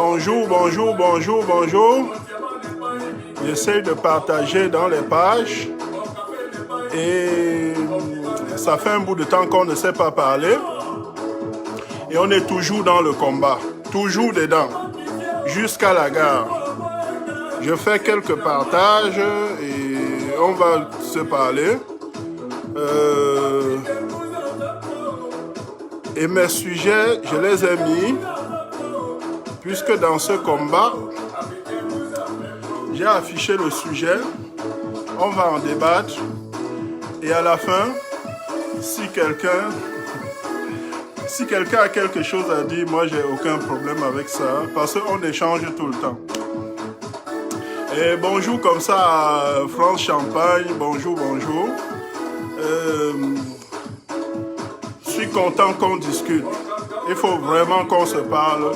Bonjour, bonjour, bonjour, bonjour. J'essaie de partager dans les pages et ça fait un bout de temps qu'on ne sait pas parler et on est toujours dans le combat, toujours dedans, jusqu'à la gare. Je fais quelques partages et on va se parler. Et mes sujets, je les ai mis, puisque dans ce combat, j'ai affiché le sujet, on va en débattre, et à la fin, si quelqu'un a quelque chose à dire, moi j'ai aucun problème avec ça, parce qu'on échange tout le temps. Et bonjour comme ça à France Champagne, bonjour, bonjour. Je suis content qu'on discute. Il faut vraiment qu'on se parle.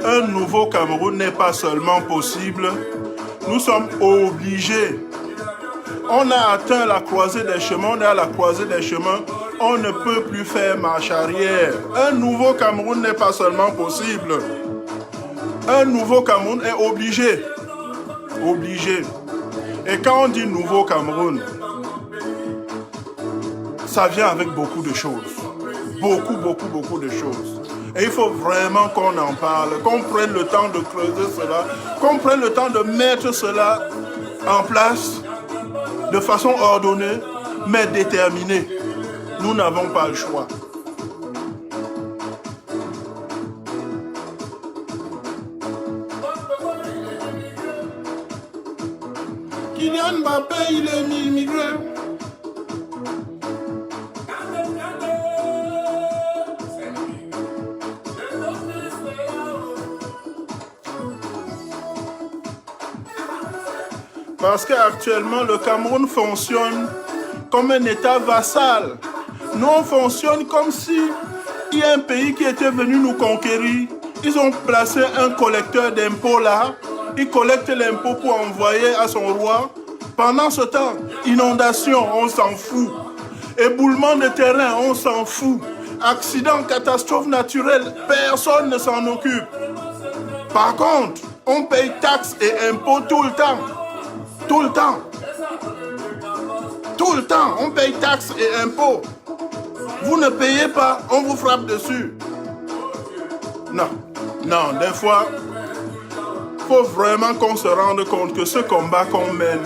Un nouveau Cameroun n'est pas seulement possible. Nous sommes obligés. On a atteint la croisée des chemins, on est à la croisée des chemins. On ne peut plus faire marche arrière. Un nouveau Cameroun n'est pas seulement possible. Un nouveau Cameroun est obligé. Obligé. Et quand on dit nouveau Cameroun, ça vient avec beaucoup de choses. Beaucoup de choses. Et il faut vraiment qu'on en parle, qu'on prenne le temps de creuser cela, qu'on prenne le temps de mettre cela en place de façon ordonnée, mais déterminée. Nous n'avons pas le choix. Kylian Mbappé, il est immigré. Parce qu'actuellement, le Cameroun fonctionne comme un État vassal. Nous, on fonctionne comme si il y a un pays qui était venu nous conquérir. Ils ont placé un collecteur d'impôts là. Il collecte l'impôt pour envoyer à son roi. Pendant ce temps, inondation, on s'en fout. Éboulement de terrain, on s'en fout. Accident, catastrophe naturelle, personne ne s'en occupe. Par contre, on paye taxes et impôts tout le temps. Tout le temps. Tout le temps, on paye taxes et impôts. Vous ne payez pas, on vous frappe dessus. Non, non, des fois, il faut vraiment qu'on se rende compte que ce combat qu'on mène,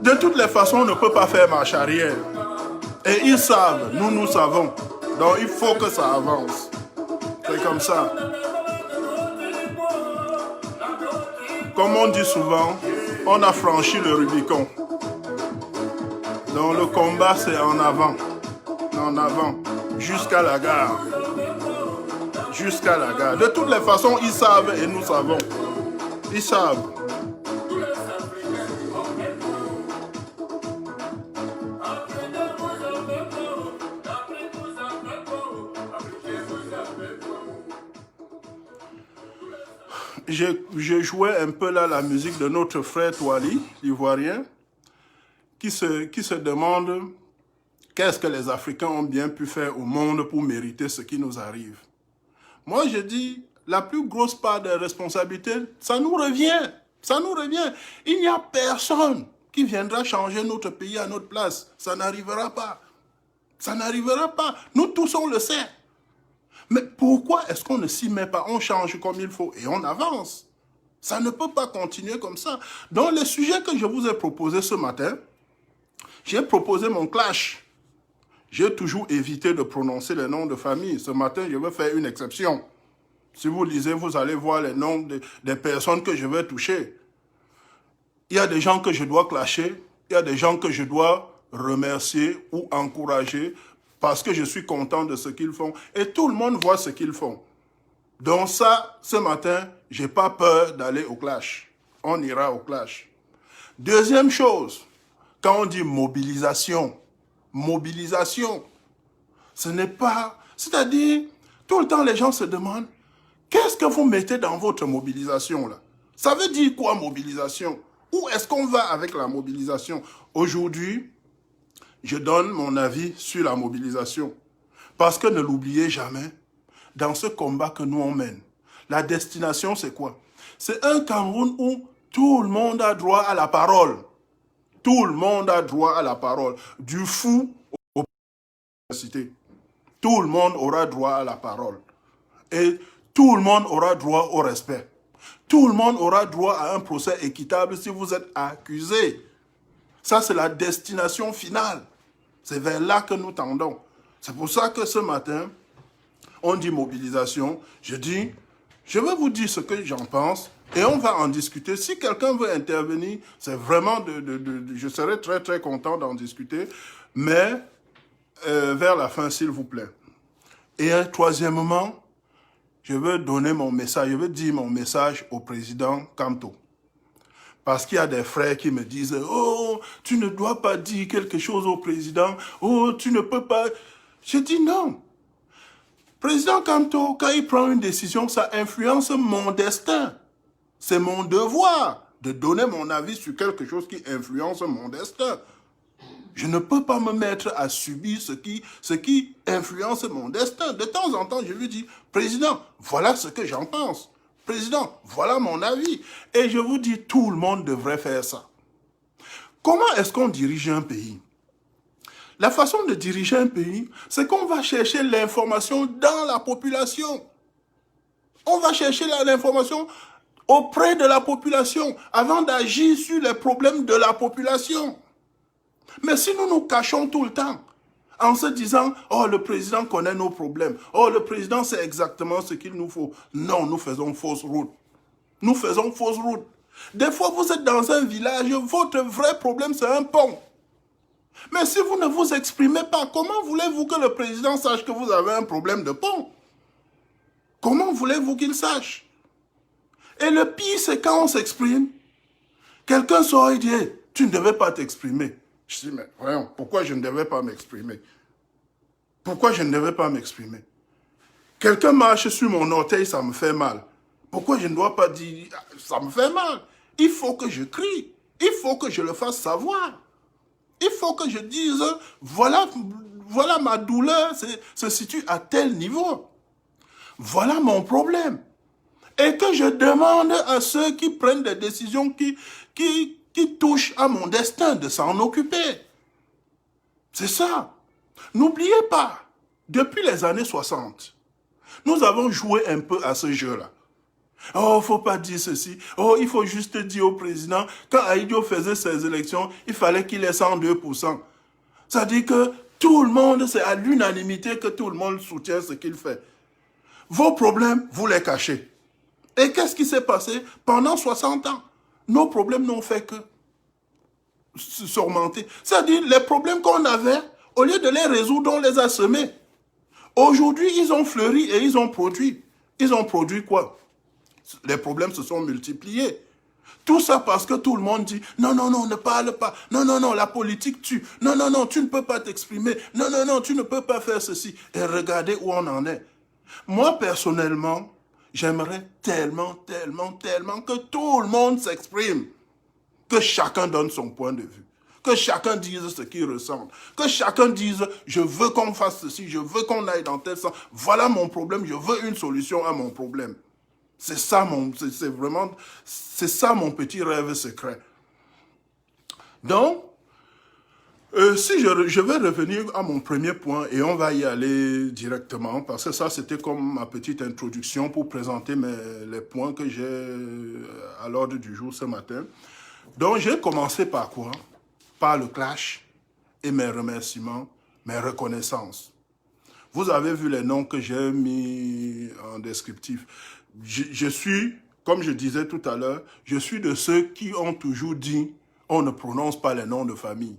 de toutes les façons, on ne peut pas faire marche arrière. Et ils savent, nous savons. Donc il faut que ça avance. C'est comme ça. Comme on dit souvent, on a franchi le Rubicon. Donc le combat, c'est en avant, jusqu'à la gare. Jusqu'à la gare. De toutes les façons, ils savent et nous savons. Ils savent. Je jouais un peu là la musique de notre frère Touali, l'Ivoirien, qui se demande qu'est-ce que les Africains ont bien pu faire au monde pour mériter ce qui nous arrive. Moi, je dis, la plus grosse part de responsabilité, ça nous revient. Ça nous revient. Il n'y a personne qui viendra changer notre pays à notre place. Ça n'arrivera pas. Ça n'arrivera pas. Nous tous, on le sait. Mais pourquoi est-ce qu'on ne s'y met pas? On change comme il faut et on avance. Ça ne peut pas continuer comme ça. Dans les sujets que je vous ai proposés ce matin, j'ai proposé mon clash. J'ai toujours évité de prononcer les noms de famille. Ce matin, je vais faire une exception. Si vous lisez, vous allez voir les noms des personnes que je vais toucher. Il y a des gens que je dois clasher, il y a des gens que je dois remercier ou encourager parce que je suis content de ce qu'ils font. Et tout le monde voit ce qu'ils font. Donc ça, ce matin, je n'ai pas peur d'aller au clash. On ira au clash. Deuxième chose, quand on dit mobilisation, ce n'est pas... C'est-à-dire, tout le temps, les gens se demandent, qu'est-ce que vous mettez dans votre mobilisation là? Ça veut dire quoi, mobilisation? Où est-ce qu'on va avec la mobilisation? Aujourd'hui, je donne mon avis sur la mobilisation. Parce que ne l'oubliez jamais, dans ce combat que nous on mène, La destination, c'est quoi? C'est un Cameroun où tout le monde a droit à la parole. Tout le monde a droit à la parole. Du fou au cité. Tout le monde aura droit à la parole. Et tout le monde aura droit au respect. Tout le monde aura droit à un procès équitable si vous êtes accusé. Ça, c'est la destination finale. C'est vers là que nous tendons. C'est pour ça que ce matin, on dit mobilisation. Je dis, je vais vous dire ce que j'en pense et on va en discuter. Si quelqu'un veut intervenir, c'est vraiment je serai très très content d'en discuter. Mais vers la fin, s'il vous plaît. Et troisièmement, je veux donner mon message, je veux dire mon message au président Kamto. Parce qu'il y a des frères qui me disent « Oh, tu ne dois pas dire quelque chose au président. Oh, tu ne peux pas... » Je dis non. Président Kamto, quand il prend une décision, ça influence mon destin. C'est mon devoir de donner mon avis sur quelque chose qui influence mon destin. Je ne peux pas me mettre à subir ce qui influence mon destin. De temps en temps, je lui dis « Président, voilà ce que j'en pense. Président, voilà mon avis. » Et je vous dis, tout le monde devrait faire ça. Comment est-ce qu'on dirige un pays? La façon de diriger un pays, c'est qu'on va chercher l'information dans la population. On va chercher l'information auprès de la population avant d'agir sur les problèmes de la population. Mais si nous nous cachons tout le temps, en se disant « Oh, le président connaît nos problèmes. Oh, le président sait exactement ce qu'il nous faut. » Non, nous faisons fausse route. Nous faisons fausse route. Des fois, vous êtes dans un village, votre vrai problème, c'est un pont. Mais si vous ne vous exprimez pas, comment voulez-vous que le président sache que vous avez un problème de pont? Comment voulez-vous qu'il sache? Et le pire, c'est quand on s'exprime, quelqu'un sort et dit hey, « Tu ne devais pas t'exprimer. » Je dis, mais voyons, pourquoi je ne devais pas m'exprimer? Pourquoi je ne devais pas m'exprimer? Quelqu'un marche sur mon orteil, ça me fait mal. Pourquoi je ne dois pas dire, ça me fait mal? Il faut que je crie. Il faut que je le fasse savoir. Il faut que je dise, voilà ma douleur se situe à tel niveau. Voilà mon problème. Et que je demande à ceux qui prennent des décisions qui touchent à mon destin de s'en occuper. C'est ça. N'oubliez pas, depuis les années 60, nous avons joué un peu à ce jeu-là. Oh, faut pas dire ceci. Oh, il faut juste dire au président, quand Aïdio faisait ses élections, il fallait qu'il ait 102%. Ça dit que tout le monde, c'est à l'unanimité que tout le monde soutient ce qu'il fait. Vos problèmes, vous les cachez. Et qu'est-ce qui s'est passé pendant 60 ans? Nos problèmes n'ont fait que surmonter. C'est-à-dire, les problèmes qu'on avait, au lieu de les résoudre, on les a semés. Aujourd'hui, ils ont fleuri et ils ont produit. Ils ont produit quoi? Les problèmes se sont multipliés. Tout ça parce que tout le monde dit « Non, non, non, ne parle pas. Non, non, non, la politique tue. Non, non, non, tu ne peux pas t'exprimer. Non, non, non, tu ne peux pas faire ceci. » Et regardez où on en est. Moi, personnellement, j'aimerais tellement, tellement, tellement que tout le monde s'exprime. Que chacun donne son point de vue. Que chacun dise ce qu'il ressent. Que chacun dise « Je veux qu'on fasse ceci. Je veux qu'on aille dans tel sens. Voilà mon problème. Je veux une solution à mon problème. » C'est ça c'est ça mon petit rêve secret. Donc, si je vais revenir à mon premier point et on va y aller directement parce que ça c'était comme ma petite introduction pour présenter les points que j'ai à l'ordre du jour ce matin. Donc, j'ai commencé par quoi? Par le clash et mes remerciements, mes reconnaissances. Vous avez vu les noms que j'ai mis en descriptif. Je suis, comme je disais tout à l'heure, je suis de ceux qui ont toujours dit on ne prononce pas les noms de famille.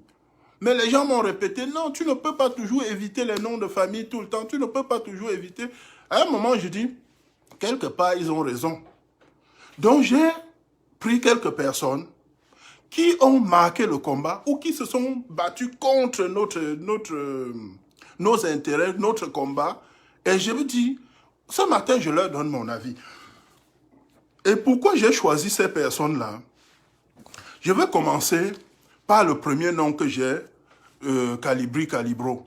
Mais les gens m'ont répété, non, tu ne peux pas toujours éviter les noms de famille tout le temps, tu ne peux pas toujours éviter. À un moment, je dis, quelque part, ils ont raison. Donc, j'ai pris quelques personnes qui ont marqué le combat ou qui se sont battus contre nos intérêts, notre combat. Et je me dis, ce matin, je leur donne mon avis. Et pourquoi j'ai choisi ces personnes-là? Je vais commencer par le premier nom que j'ai, Calibri Calibro.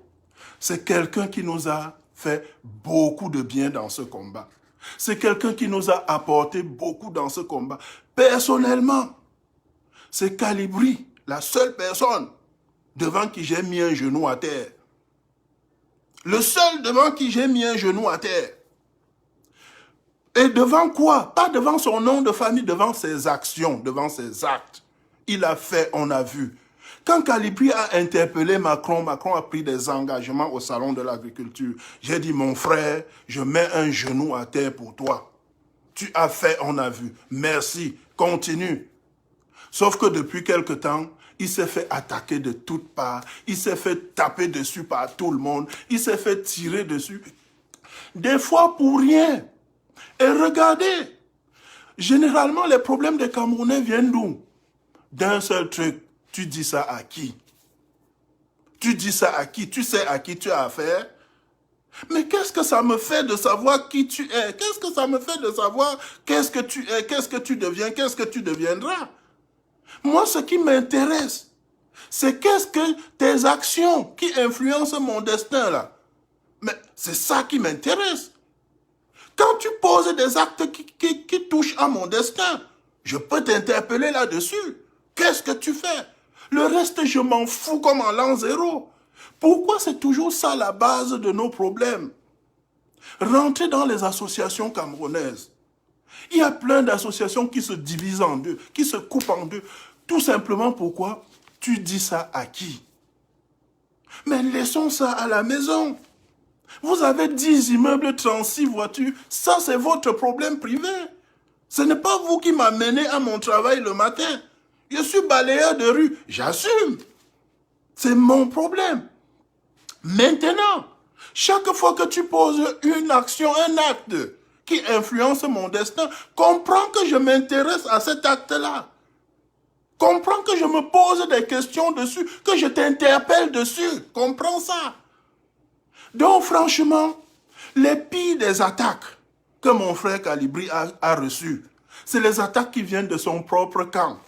C'est quelqu'un qui nous a fait beaucoup de bien dans ce combat. C'est quelqu'un qui nous a apporté beaucoup dans ce combat. Personnellement, c'est Calibri, la seule personne devant qui j'ai mis un genou à terre. Le seul devant qui j'ai mis un genou à terre. Et devant quoi? Pas devant son nom de famille, devant ses actions, devant ses actes. Il a fait, on a vu. Quand Calibri a interpellé Macron, Macron a pris des engagements au salon de l'agriculture. J'ai dit, mon frère, je mets un genou à terre pour toi. Tu as fait, on a vu. Merci, continue. Sauf que depuis quelque temps, il s'est fait attaquer de toutes parts. Il s'est fait taper dessus par tout le monde. Il s'est fait tirer dessus. Des fois pour rien. Et regardez, généralement les problèmes des Camerounais viennent d'où? D'un seul truc. Tu dis ça à qui? Tu dis ça à qui? Tu sais à qui tu as affaire? Mais qu'est-ce que ça me fait de savoir qui tu es? Qu'est-ce que ça me fait de savoir qu'est-ce que tu es, qu'est-ce que tu deviens, qu'est-ce que tu deviendras? Moi, ce qui m'intéresse, c'est qu'est-ce que tes actions qui influencent mon destin là. Mais c'est ça qui m'intéresse. Quand tu poses des actes qui touchent à mon destin, je peux t'interpeller là-dessus. Qu'est-ce que tu fais? Le reste, je m'en fous comme en l'an zéro. Pourquoi c'est toujours ça la base de nos problèmes? Rentrez dans les associations camerounaises. Il y a plein d'associations qui se divisent en deux, qui se coupent en deux. Tout simplement pourquoi? Tu dis ça à qui? Mais laissons ça à la maison. Vous avez 10 immeubles, 36 voitures. Ça, c'est votre problème privé. Ce n'est pas vous qui m'amenez à mon travail le matin. Je suis balayeur de rue. J'assume. C'est mon problème. Maintenant, chaque fois que tu poses une action, un acte qui influence mon destin, comprends que je m'intéresse à cet acte-là. Comprends que je me pose des questions dessus, que je t'interpelle dessus. Comprends ça. Donc, franchement, les pires des attaques que mon frère Calibri a reçues, c'est les attaques qui viennent de son propre camp.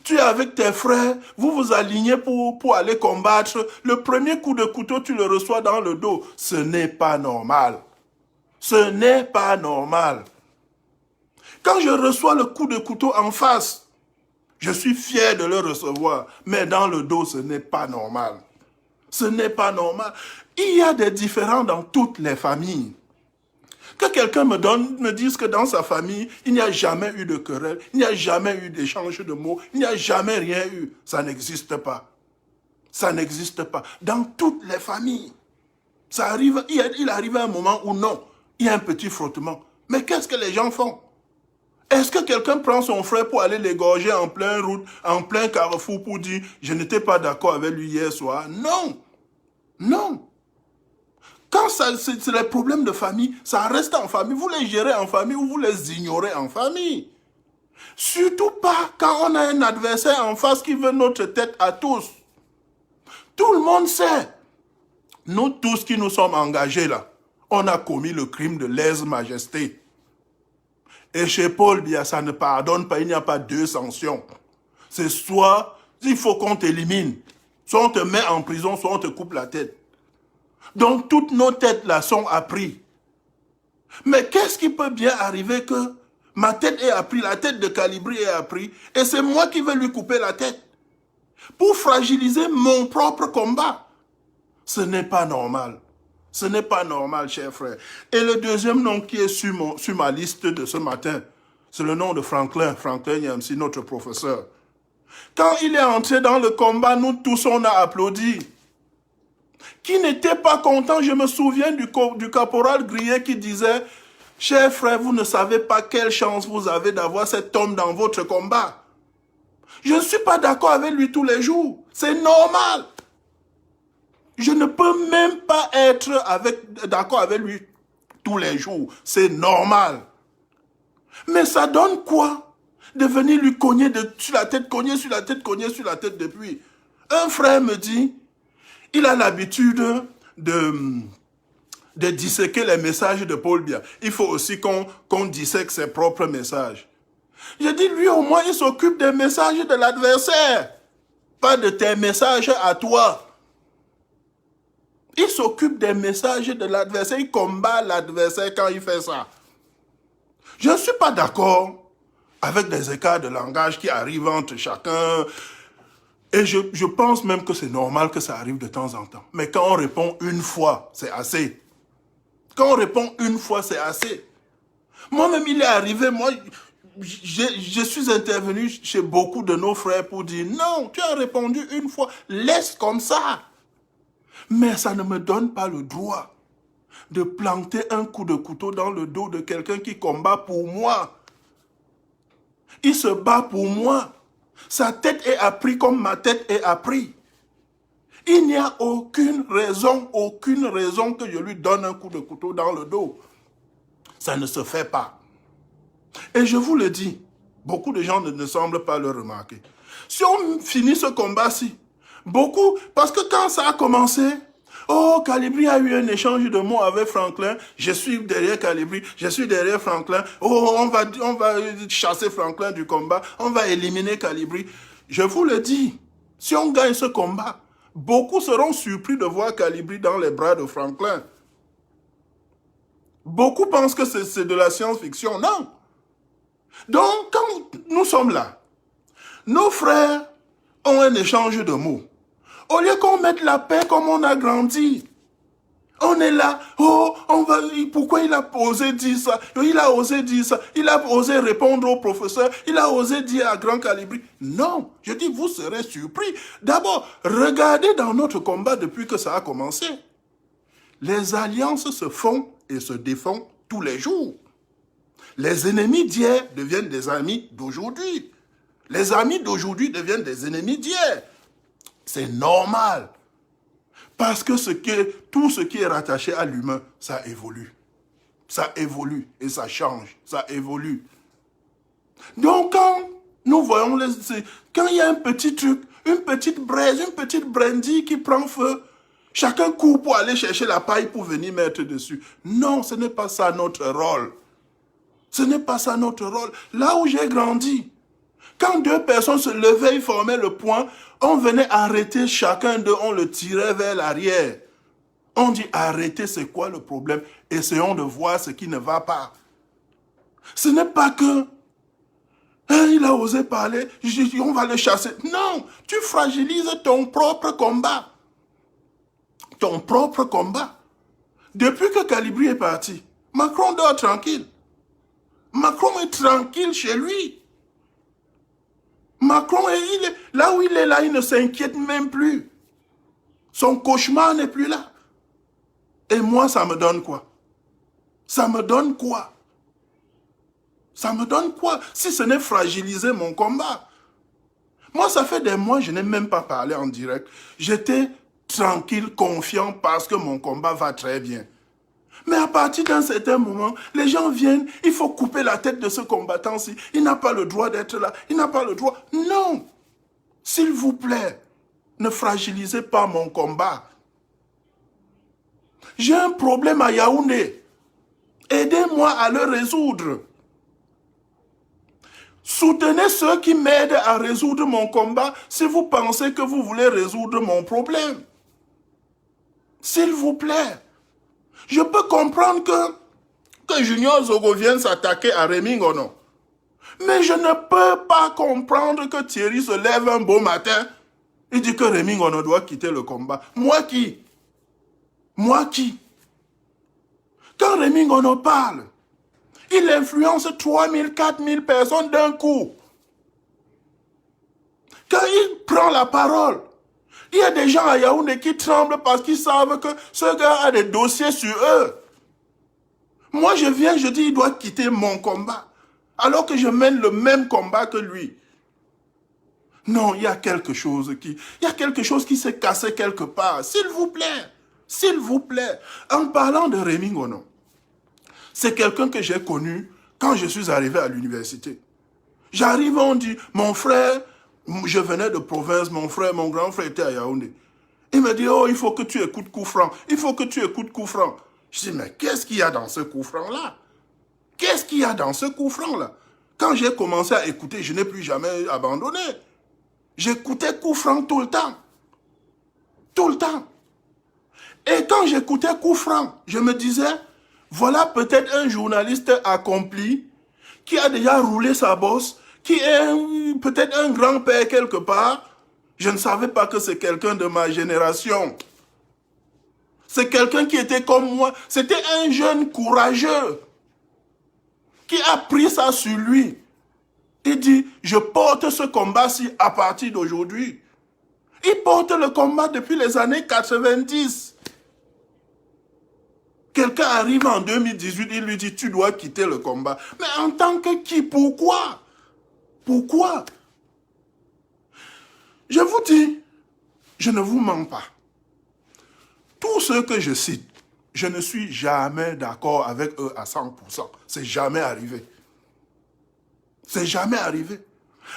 Tu es avec tes frères, vous vous alignez pour aller combattre. Le premier coup de couteau, tu le reçois dans le dos. Ce n'est pas normal. Ce n'est pas normal. Quand je reçois le coup de couteau en face, je suis fier de le recevoir. Mais dans le dos, ce n'est pas normal. Ce n'est pas normal. Il y a des différends dans toutes les familles. Que quelqu'un me dise que dans sa famille, il n'y a jamais eu de querelle, il n'y a jamais eu d'échange de mots, il n'y a jamais rien eu. Ça n'existe pas. Ça n'existe pas. Dans toutes les familles. Ça arrive, il arrive un moment où non, il y a un petit frottement. Mais qu'est-ce que les gens font? Est-ce que quelqu'un prend son frère pour aller l'égorger en pleine route, en plein carrefour pour dire « je n'étais pas d'accord avec lui hier soir ». Non. Non. Quand c'est les problèmes de famille, ça reste en famille. Vous les gérez en famille ou vous les ignorez en famille. Surtout pas quand on a un adversaire en face qui veut notre tête à tous. Tout le monde sait. Nous tous qui nous sommes engagés là, on a commis le crime de lèse-majesté. Et chez Paul Biya, ça ne pardonne pas, il n'y a pas deux sanctions. C'est soit, il faut qu'on t'élimine, soit on te met en prison, soit on te coupe la tête. Donc toutes nos têtes là sont à prix. Mais qu'est-ce qui peut bien arriver que ma tête est à prix, la tête de Calibri est à prix, et c'est moi qui vais lui couper la tête pour fragiliser mon propre combat? Ce n'est pas normal. Ce n'est pas normal, chers frères. Et le deuxième nom qui est sur ma liste de ce matin, c'est le nom de Franklin Nyamsi, notre professeur. Quand il est entré dans le combat, nous tous on a applaudi. Qui n'était pas content, je me souviens du caporal Grillet qui disait « Chers frères, vous ne savez pas quelle chance vous avez d'avoir cet homme dans votre combat. » Je ne suis pas d'accord avec lui tous les jours. C'est normal. Je ne peux même pas être d'accord avec lui tous les jours. C'est normal. Mais ça donne quoi? De venir lui cogner sur la tête, cogner sur la tête, cogner sur la tête depuis. Un frère me dit, il a l'habitude de disséquer les messages de Paul Biya. Il faut aussi qu'on dissèque ses propres messages. Je dis, lui au moins, il s'occupe des messages de l'adversaire, pas de tes messages à toi. Il s'occupe des messages de l'adversaire, il combat l'adversaire quand il fait ça. Je ne suis pas d'accord avec des écarts de langage qui arrivent entre chacun. Et je pense même que c'est normal que ça arrive de temps en temps. Mais quand on répond une fois, c'est assez. Quand on répond une fois, c'est assez. Moi-même, il est arrivé, je suis intervenu chez beaucoup de nos frères pour dire, non, tu as répondu une fois, laisse comme ça. Mais ça ne me donne pas le droit de planter un coup de couteau dans le dos de quelqu'un qui combat pour moi. Il se bat pour moi. Sa tête est apprise comme ma tête est apprise. Il n'y a aucune raison que je lui donne un coup de couteau dans le dos. Ça ne se fait pas. Et je vous le dis, beaucoup de gens ne semblent pas le remarquer. Si on finit ce combat-ci, beaucoup, parce que quand ça a commencé, oh, Calibri a eu un échange de mots avec Franklin, je suis derrière Calibri, je suis derrière Franklin, oh, on va chasser Franklin du combat, on va éliminer Calibri. Je vous le dis, si on gagne ce combat, beaucoup seront surpris de voir Calibri dans les bras de Franklin. Beaucoup pensent que c'est de la science-fiction. Non. Donc, quand nous sommes là, nos frères ont un échange de mots. Au lieu qu'on mette la paix comme on a grandi, on est là, oh, pourquoi il a osé dire ça? Il a osé dire ça, il a osé répondre au professeur, il a osé dire à Grand Calibri. Non, je dis, vous serez surpris. D'abord, regardez dans notre combat depuis que ça a commencé. Les alliances se font et se défont tous les jours. Les ennemis d'hier deviennent des amis d'aujourd'hui. Les amis d'aujourd'hui deviennent des ennemis d'hier. C'est normal. Parce que tout ce qui est rattaché à l'humain, ça évolue. Ça évolue et ça change. Ça évolue. Donc quand nous voyons, quand il y a un petit truc, une petite braise, une petite brindille qui prend feu, chacun court pour aller chercher la paille pour venir mettre dessus. Non, ce n'est pas ça notre rôle. Ce n'est pas ça notre rôle. Là où j'ai grandi, quand deux personnes se levaient, ils formaient le point, on venait arrêter chacun d'eux, on le tirait vers l'arrière. On dit arrêtez, c'est quoi le problème? Essayons de voir ce qui ne va pas. Ce n'est pas que il a osé parler, on va le chasser. Non, tu fragilises ton propre combat. Ton propre combat. Depuis que Calibri est parti, Macron dort tranquille. Macron est tranquille chez lui. Macron, là où il est là, il ne s'inquiète même plus. Son cauchemar n'est plus là. Et moi, ça me donne quoi? Ça me donne quoi? Ça me donne quoi? Si ce n'est fragiliser mon combat. Moi, ça fait des mois, je n'ai même pas parlé en direct. J'étais tranquille, confiant, parce que mon combat va très bien. Mais à partir d'un certain moment, les gens viennent, il faut couper la tête de ce combattant-ci. Il n'a pas le droit d'être là, il n'a pas le droit. Non! S'il vous plaît, ne fragilisez pas mon combat. J'ai un problème à Yaoundé. Aidez-moi à le résoudre. Soutenez ceux qui m'aident à résoudre mon combat si vous pensez que vous voulez résoudre mon problème. S'il vous plaît. Je peux comprendre que Junior Zogo vienne s'attaquer à Rémi Ngono. Mais je ne peux pas comprendre que Thierry se lève un beau matin et dit que Rémi Ngono doit quitter le combat. Moi qui? Moi qui? Quand Rémi Ngono parle, il influence 3000, 4000 personnes d'un coup. Quand il prend la parole, il y a des gens à Yaoundé qui tremblent parce qu'ils savent que ce gars a des dossiers sur eux. Moi, je viens, je dis, il doit quitter mon combat. Alors que je mène le même combat que lui. Non, il y a quelque chose qui s'est cassé quelque part. S'il vous plaît. S'il vous plaît. En parlant de Rémi Ngono, c'est quelqu'un que j'ai connu quand je suis arrivé à l'université. J'arrive, on dit, mon frère, je venais de province, mon grand frère était à Yaoundé. Il me dit, oh, il faut que tu écoutes Coup Franc. Il faut que tu écoutes Coup Franc. Je dis, mais qu'est-ce qu'il y a dans ce Coup Franc-là? Qu'est-ce qu'il y a dans ce Coup Franc-là? Quand j'ai commencé à écouter, je n'ai plus jamais abandonné. J'écoutais Coup Franc tout le temps. Tout le temps. Et quand j'écoutais Coup Franc, je me disais, voilà peut-être un journaliste accompli qui a déjà roulé sa bosse, qui est peut-être un grand-père quelque part. Je ne savais pas que c'est quelqu'un de ma génération. C'est quelqu'un qui était comme moi. C'était un jeune courageux qui a pris ça sur lui. Il dit, je porte ce combat-ci à partir d'aujourd'hui. Il porte le combat depuis les années 90. Quelqu'un arrive en 2018, il lui dit, tu dois quitter le combat. Mais en tant que qui? Pourquoi? Pourquoi? Je vous dis, je ne vous mens pas. Tous ceux que je cite, je ne suis jamais d'accord avec eux à 100%. C'est jamais arrivé. C'est jamais arrivé.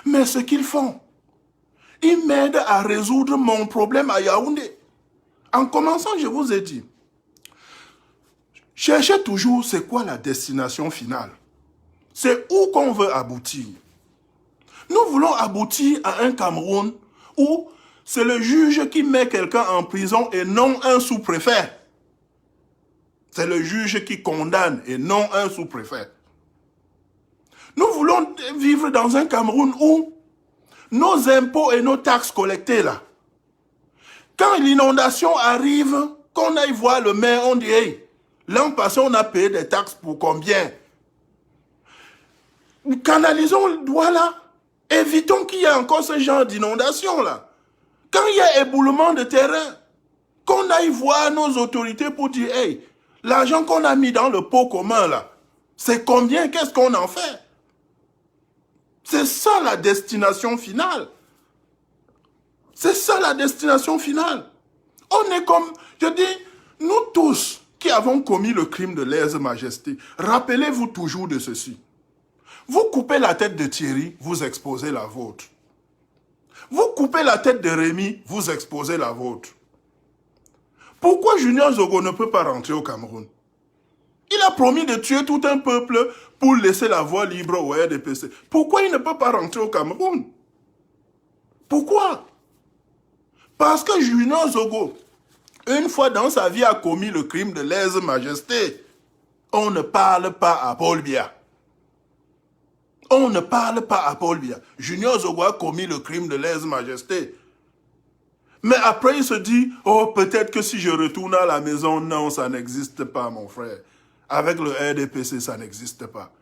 Mais ce qu'ils font, ils m'aident à résoudre mon problème à Yaoundé. En commençant, je vous ai dit, cherchez toujours c'est quoi la destination finale. C'est où qu'on veut aboutir. Nous voulons aboutir à un Cameroun où c'est le juge qui met quelqu'un en prison et non un sous-préfet. C'est le juge qui condamne et non un sous-préfet. Nous voulons vivre dans un Cameroun où nos impôts et nos taxes collectées là, quand l'inondation arrive, qu'on aille voir le maire, on dit, hey, l'an passé on a payé des taxes pour combien? Canalisons le doigt là. Évitons qu'il y ait encore ce genre d'inondation là. Quand il y a éboulement de terrain, qu'on aille voir nos autorités pour dire, hey, l'argent qu'on a mis dans le pot commun là, c'est combien? Qu'est-ce qu'on en fait? C'est ça la destination finale. C'est ça la destination finale. On est comme, je dis, nous tous qui avons commis le crime de lèse-majesté, rappelez-vous toujours de ceci. Vous coupez la tête de Thierry, vous exposez la vôtre. Vous coupez la tête de Rémi, vous exposez la vôtre. Pourquoi Junior Zogo ne peut pas rentrer au Cameroun? Il a promis de tuer tout un peuple pour laisser la voie libre au RDPC. Pourquoi il ne peut pas rentrer au Cameroun? Pourquoi? Parce que Junior Zogo, une fois dans sa vie, a commis le crime de lèse-majesté. On ne parle pas à Paul Biya. On ne parle pas à Paul Biya. Junior Zogo a commis le crime de lèse-majesté. Mais après, il se dit, oh, peut-être que si je retourne à la maison, non, ça n'existe pas, mon frère. Avec le RDPC, ça n'existe pas.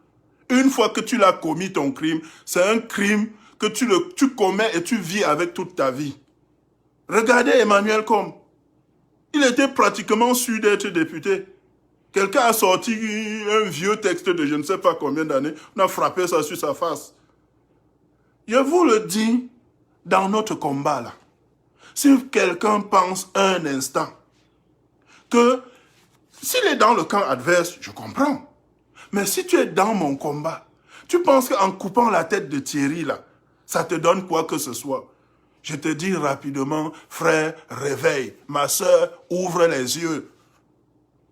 Une fois que tu l'as commis, ton crime, c'est un crime que tu commets et tu vis avec toute ta vie. Regardez Emmanuel Com. Il était pratiquement sûr d'être député. Quelqu'un a sorti un vieux texte de je ne sais pas combien d'années. On a frappé ça sur sa face. Je vous le dis, dans notre combat là, si quelqu'un pense un instant que s'il est dans le camp adverse, je comprends. Mais si tu es dans mon combat, tu penses qu'en coupant la tête de Thierry là, ça te donne quoi que ce soit? Je te dis rapidement, frère, réveille. Ma soeur, ouvre les yeux.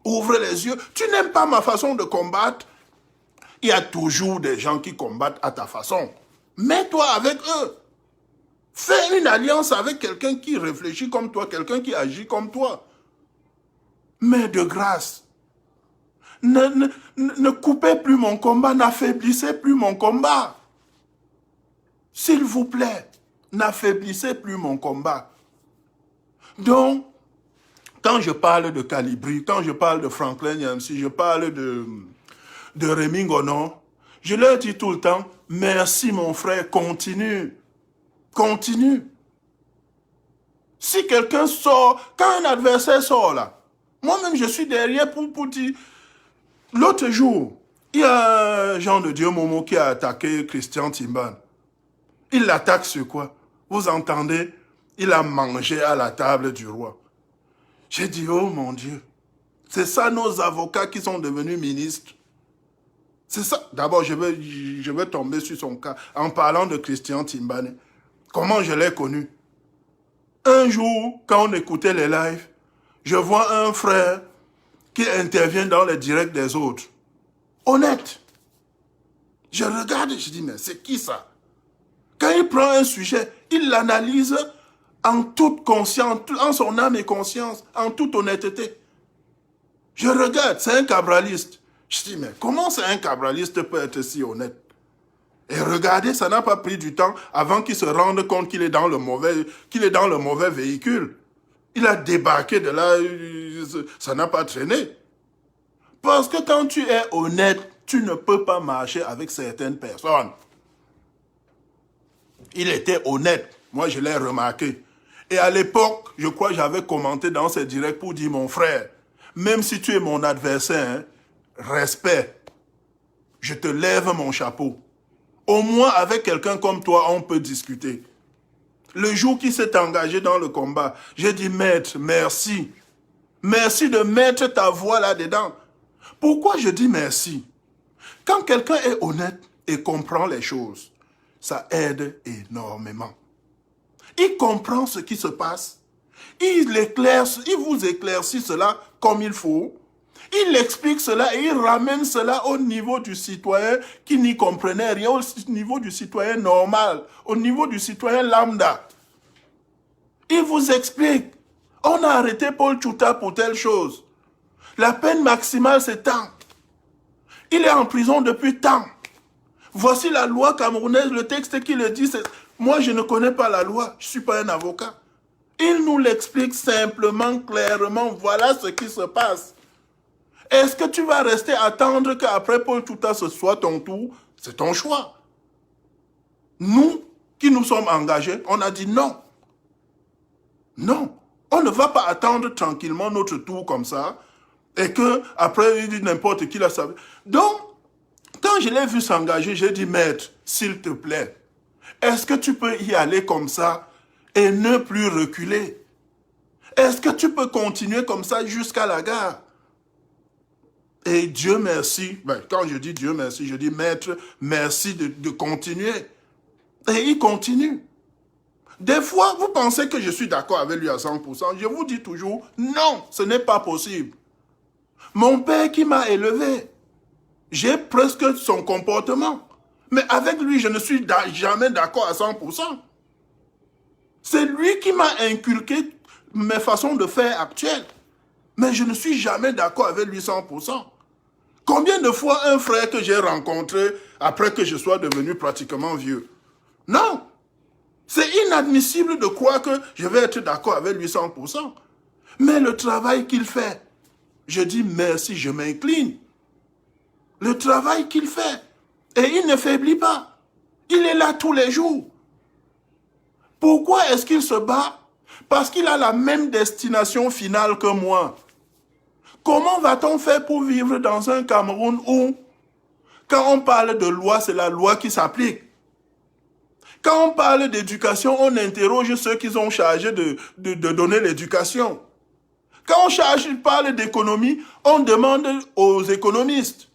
Ouvre les yeux. Tu n'aimes pas ma façon de combattre? Il y a toujours des gens qui combattent à ta façon. Mets-toi avec eux. Fais une alliance avec quelqu'un qui réfléchit comme toi, quelqu'un qui agit comme toi. Mais de grâce, ne coupez plus mon combat, n'affaiblissez plus mon combat. S'il vous plaît, n'affaiblissez plus mon combat. Donc, quand je parle de Calibri, quand je parle de Franklin Yamsi, je parle de Rémi Ngonon, je leur dis tout le temps, merci mon frère, continue. Continue. Si quelqu'un sort, quand un adversaire sort là, moi-même je suis derrière pour dire, l'autre jour, il y a un Jean de Dieu Momo qui a attaqué Christian Timban. Il l'attaque sur quoi? Vous entendez? Il a mangé à la table du roi. J'ai dit, oh mon Dieu, c'est ça nos avocats qui sont devenus ministres. C'est ça. D'abord, je vais tomber sur son cas en parlant de Christian Timbane. Comment je l'ai connu? Un jour, quand on écoutait les lives, je vois un frère qui intervient dans les directs des autres. Honnête. Je regarde et je dis, mais c'est qui ça? Quand il prend un sujet, il l'analyse en toute conscience, en son âme et conscience, en toute honnêteté. Je regarde, c'est un cabraliste. Je dis, mais comment un cabraliste peut être si honnête? Et regardez, ça n'a pas pris du temps avant qu'il se rende compte qu'il est dans le mauvais véhicule. Il a débarqué de là, ça n'a pas traîné. Parce que quand tu es honnête, tu ne peux pas marcher avec certaines personnes. Il était honnête. Moi, je l'ai remarqué. Et à l'époque, je crois que j'avais commenté dans ces directs pour dire, mon frère, même si tu es mon adversaire, respect. Je te lève mon chapeau. Au moins, avec quelqu'un comme toi, on peut discuter. Le jour qu'il s'est engagé dans le combat, j'ai dit, maître, merci. Merci de mettre ta voix là-dedans. Pourquoi je dis merci? Quand quelqu'un est honnête et comprend les choses, ça aide énormément. Il comprend ce qui se passe. Il vous éclaircit cela comme il faut. Il explique cela et il ramène cela au niveau du citoyen qui n'y comprenait rien, au niveau du citoyen normal, au niveau du citoyen lambda. Il vous explique. On a arrêté Paul Tchouta pour telle chose. La peine maximale, c'est tant. Il est en prison depuis tant. Voici la loi camerounaise, le texte qui le dit, c'est... Moi, je ne connais pas la loi, je ne suis pas un avocat. Il nous l'explique simplement, clairement, voilà ce qui se passe. Est-ce que tu vas rester attendre qu'après Paul Tchouta, ce soit ton tour? C'est ton choix. Nous, qui nous sommes engagés, on a dit non. Non, on ne va pas attendre tranquillement notre tour comme ça, et que après il dit n'importe qui l'a savé. Donc, quand je l'ai vu s'engager, j'ai dit, maître, s'il te plaît, est-ce que tu peux y aller comme ça et ne plus reculer? Est-ce que tu peux continuer comme ça jusqu'à la gare? Et Dieu merci, quand je dis Dieu merci, je dis maître, merci de continuer. Et il continue. Des fois, vous pensez que je suis d'accord avec lui à 100%. Je vous dis toujours, non, ce n'est pas possible. Mon père qui m'a élevé, j'ai presque son comportement. Mais avec lui, je ne suis jamais d'accord à 100%. C'est lui qui m'a inculqué mes façons de faire actuelles. Mais je ne suis jamais d'accord avec lui 100%. Combien de fois un frère que j'ai rencontré après que je sois devenu pratiquement vieux? Non. C'est inadmissible de croire que je vais être d'accord avec lui 100%. Mais le travail qu'il fait, je dis merci, je m'incline. Le travail qu'il fait, et il ne faiblit pas. Il est là tous les jours. Pourquoi est-ce qu'il se bat? Parce qu'il a la même destination finale que moi. Comment va-t-on faire pour vivre dans un Cameroun où, quand on parle de loi, c'est la loi qui s'applique? Quand on parle d'éducation, on interroge ceux qui sont chargés de donner l'éducation. Quand on parle d'économie, on demande aux économistes.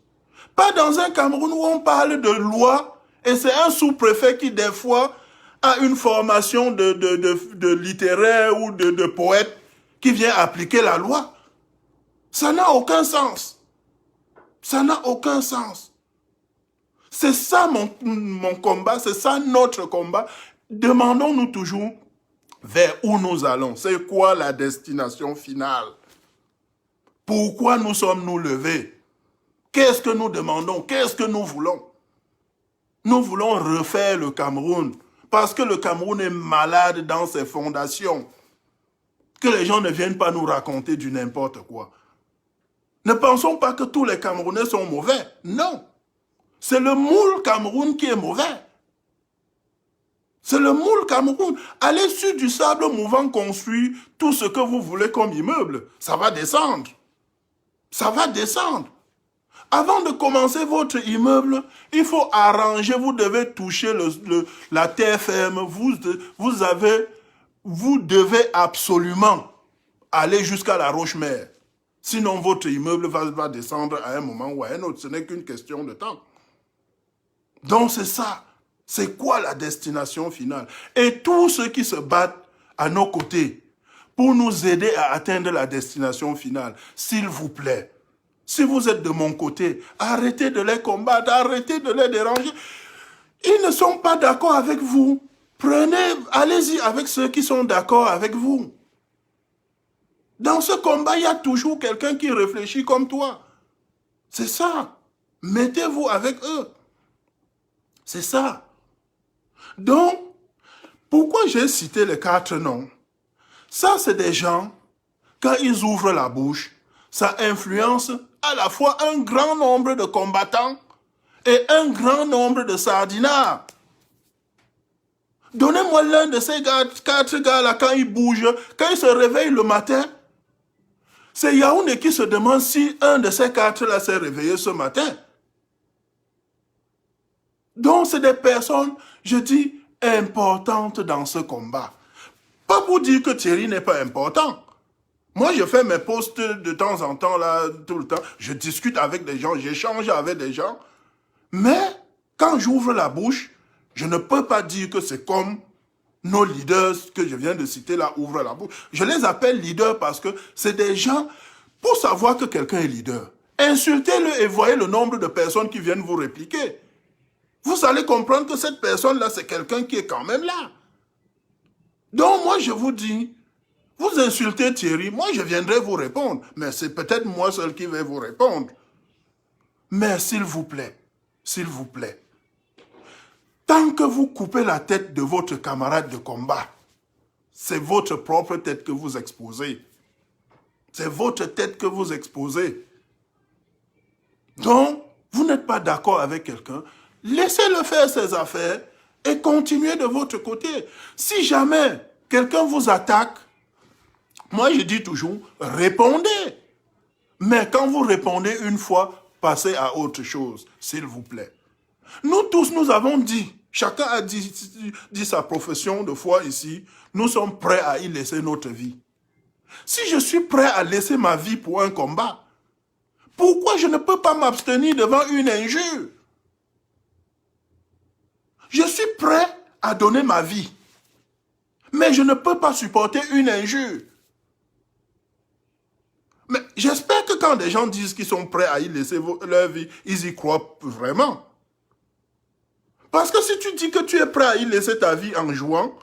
Pas dans un Cameroun où on parle de loi, et c'est un sous-préfet qui, des fois, a une formation de littéraire ou de poète qui vient appliquer la loi. Ça n'a aucun sens. Ça n'a aucun sens. C'est ça mon combat, c'est ça notre combat. Demandons-nous toujours vers où nous allons. C'est quoi la destination finale? Pourquoi nous sommes-nous levés? Qu'est-ce que nous demandons? Qu'est-ce que nous voulons? Nous voulons refaire le Cameroun parce que le Cameroun est malade dans ses fondations. Que les gens ne viennent pas nous raconter du n'importe quoi. Ne pensons pas que tous les Camerounais sont mauvais. Non. C'est le moule Cameroun qui est mauvais. C'est le moule Cameroun. Allez sur du sable mouvant construire tout ce que vous voulez comme immeuble. Ça va descendre. Ça va descendre. Avant de commencer votre immeuble, il faut arranger, vous devez toucher la terre ferme. Vous devez absolument aller jusqu'à la roche-mère. Sinon, votre immeuble va descendre à un moment ou à un autre. Ce n'est qu'une question de temps. Donc, c'est ça. C'est quoi la destination finale? Et tous ceux qui se battent à nos côtés pour nous aider à atteindre la destination finale, s'il vous plaît, si vous êtes de mon côté, arrêtez de les combattre, arrêtez de les déranger. Ils ne sont pas d'accord avec vous. Allez-y avec ceux qui sont d'accord avec vous. Dans ce combat, il y a toujours quelqu'un qui réfléchit comme toi. C'est ça. Mettez-vous avec eux. C'est ça. Donc, pourquoi j'ai cité les 4 noms? Ça, c'est des gens, quand ils ouvrent la bouche, ça influence à la fois un grand nombre de combattants et un grand nombre de sardinards. Donnez-moi l'un de ces 4 gars-là, quand ils bougent, quand ils se réveillent le matin, c'est Yaoundé qui se demande si un de ces 4-là s'est réveillé ce matin. Donc, c'est des personnes, je dis, importantes dans ce combat. Pas pour dire que Thierry n'est pas important. Moi, je fais mes posts de temps en temps, là, tout le temps. Je discute avec des gens, j'échange avec des gens. Mais, quand j'ouvre la bouche, je ne peux pas dire que c'est comme nos leaders que je viens de citer là, ouvrent la bouche. Je les appelle leaders parce que c'est des gens, pour savoir que quelqu'un est leader, insultez-le et voyez le nombre de personnes qui viennent vous répliquer. Vous allez comprendre que cette personne-là, c'est quelqu'un qui est quand même là. Donc, moi, je vous dis, vous insultez Thierry, moi, je viendrai vous répondre. Mais c'est peut-être moi seul qui vais vous répondre. Mais s'il vous plaît, tant que vous coupez la tête de votre camarade de combat, c'est votre propre tête que vous exposez. C'est votre tête que vous exposez. Donc, vous n'êtes pas d'accord avec quelqu'un, laissez-le faire ses affaires et continuez de votre côté. Si jamais quelqu'un vous attaque, moi je dis toujours, répondez. Mais quand vous répondez une fois, passez à autre chose, s'il vous plaît. Nous tous, nous avons dit, chacun a dit sa profession de foi ici, nous sommes prêts à y laisser notre vie. Si je suis prêt à laisser ma vie pour un combat, pourquoi je ne peux pas m'abstenir devant une injure? Je suis prêt à donner ma vie, mais je ne peux pas supporter une injure. Mais j'espère que quand des gens disent qu'ils sont prêts à y laisser leur vie, ils y croient vraiment. Parce que si tu dis que tu es prêt à y laisser ta vie en jouant,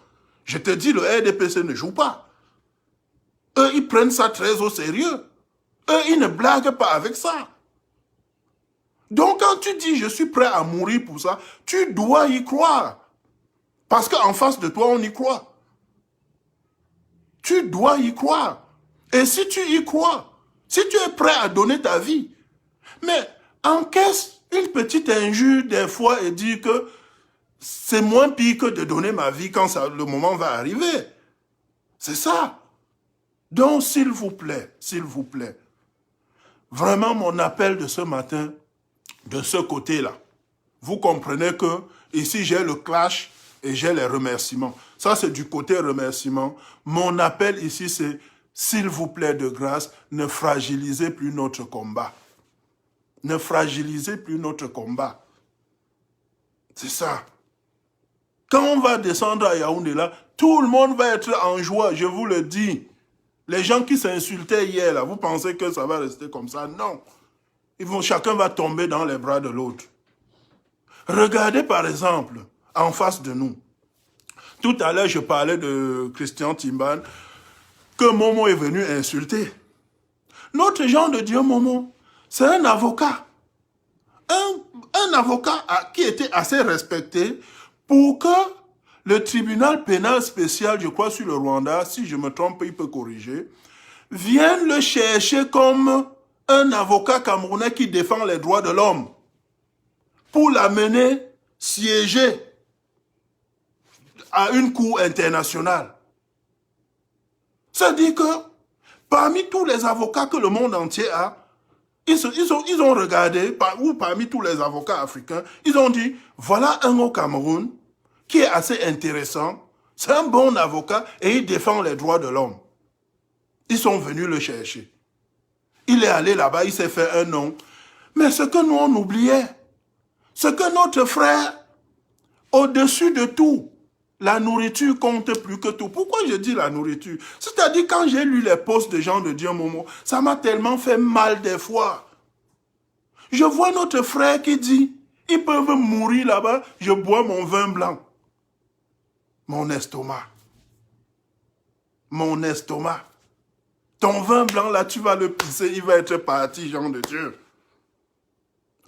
je te dis, le RDPC ne joue pas. Eux, ils prennent ça très au sérieux. Eux, ils ne blaguent pas avec ça. Donc, quand tu dis, je suis prêt à mourir pour ça, tu dois y croire. Parce qu'en face de toi, on y croit. Tu dois y croire. Et si tu y crois, si tu es prêt à donner ta vie, mais encaisse une petite injure des fois et dis que c'est moins pire que de donner ma vie quand le moment va arriver. C'est ça. Donc, s'il vous plaît, vraiment mon appel de ce matin, de ce côté-là, vous comprenez que ici j'ai le clash et j'ai les remerciements. Ça, c'est du côté remerciement. Mon appel ici, c'est, s'il vous plaît, de grâce, ne fragilisez plus notre combat. Ne fragilisez plus notre combat. C'est ça. Quand on va descendre à Yaoundé là, tout le monde va être en joie, je vous le dis. Les gens qui s'insultaient hier là, vous pensez que ça va rester comme ça? Non. Chacun va tomber dans les bras de l'autre. Regardez par exemple, en face de nous. Tout à l'heure, je parlais de Christian Timban, que Momo est venu insulter. Notre Jean de Dieu Momo, c'est un avocat. Un avocat qui était assez respecté pour que le tribunal pénal spécial, je crois, sur le Rwanda, si je me trompe, il peut corriger, vienne le chercher comme un avocat camerounais qui défend les droits de l'homme pour l'amener siéger à une cour internationale. Ça dit que parmi tous les avocats que le monde entier a, ils ont regardé, ou parmi tous les avocats africains, ils ont dit, voilà un au Cameroun qui est assez intéressant, c'est un bon avocat et il défend les droits de l'homme. Ils sont venus le chercher. Il est allé là-bas, il s'est fait un nom. Mais ce que nous on oubliait, c'est que notre frère, au-dessus de tout, la nourriture compte plus que tout. Pourquoi je dis la nourriture? C'est-à-dire quand j'ai lu les posts de Jean de Dieu Momo, ça m'a tellement fait mal des fois. Je vois notre frère qui dit, ils peuvent mourir là-bas, je bois mon vin blanc. Mon estomac. Mon estomac. Ton vin blanc là, tu vas le pisser, il va être parti, Jean de Dieu.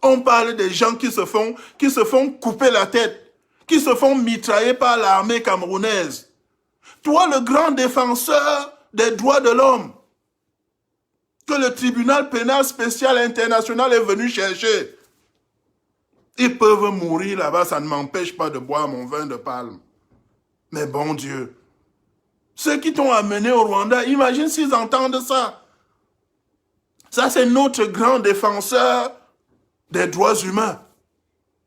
On parle des gens qui se font couper la tête, qui se font mitrailler par l'armée camerounaise. Toi, le grand défenseur des droits de l'homme, que le tribunal pénal spécial international est venu chercher. Ils peuvent mourir là-bas, ça ne m'empêche pas de boire mon vin de palme. Mais bon Dieu, ceux qui t'ont amené au Rwanda, imagine s'ils entendent ça. Ça, c'est notre grand défenseur des droits humains.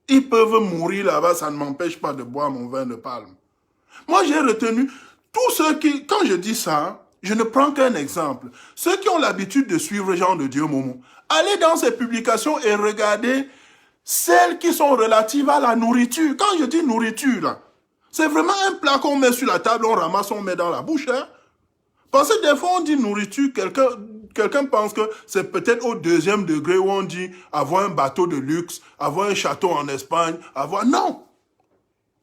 Ils peuvent mourir là-bas, ça ne m'empêche pas de boire mon vin de palme. Moi, j'ai retenu tous ceux qui, quand je dis ça, je ne prends qu'un exemple. Ceux qui ont l'habitude de suivre Jean de Dieu Momo, allez dans ses publications et regardez celles qui sont relatives à la nourriture. Quand je dis nourriture, là, c'est vraiment un plat qu'on met sur la table, on ramasse, on met dans la bouche. Hein? Parce que des fois, on dit nourriture, quelqu'un pense que c'est peut-être au 2e degré où on dit avoir un bateau de luxe, avoir un château en Espagne, avoir... Non!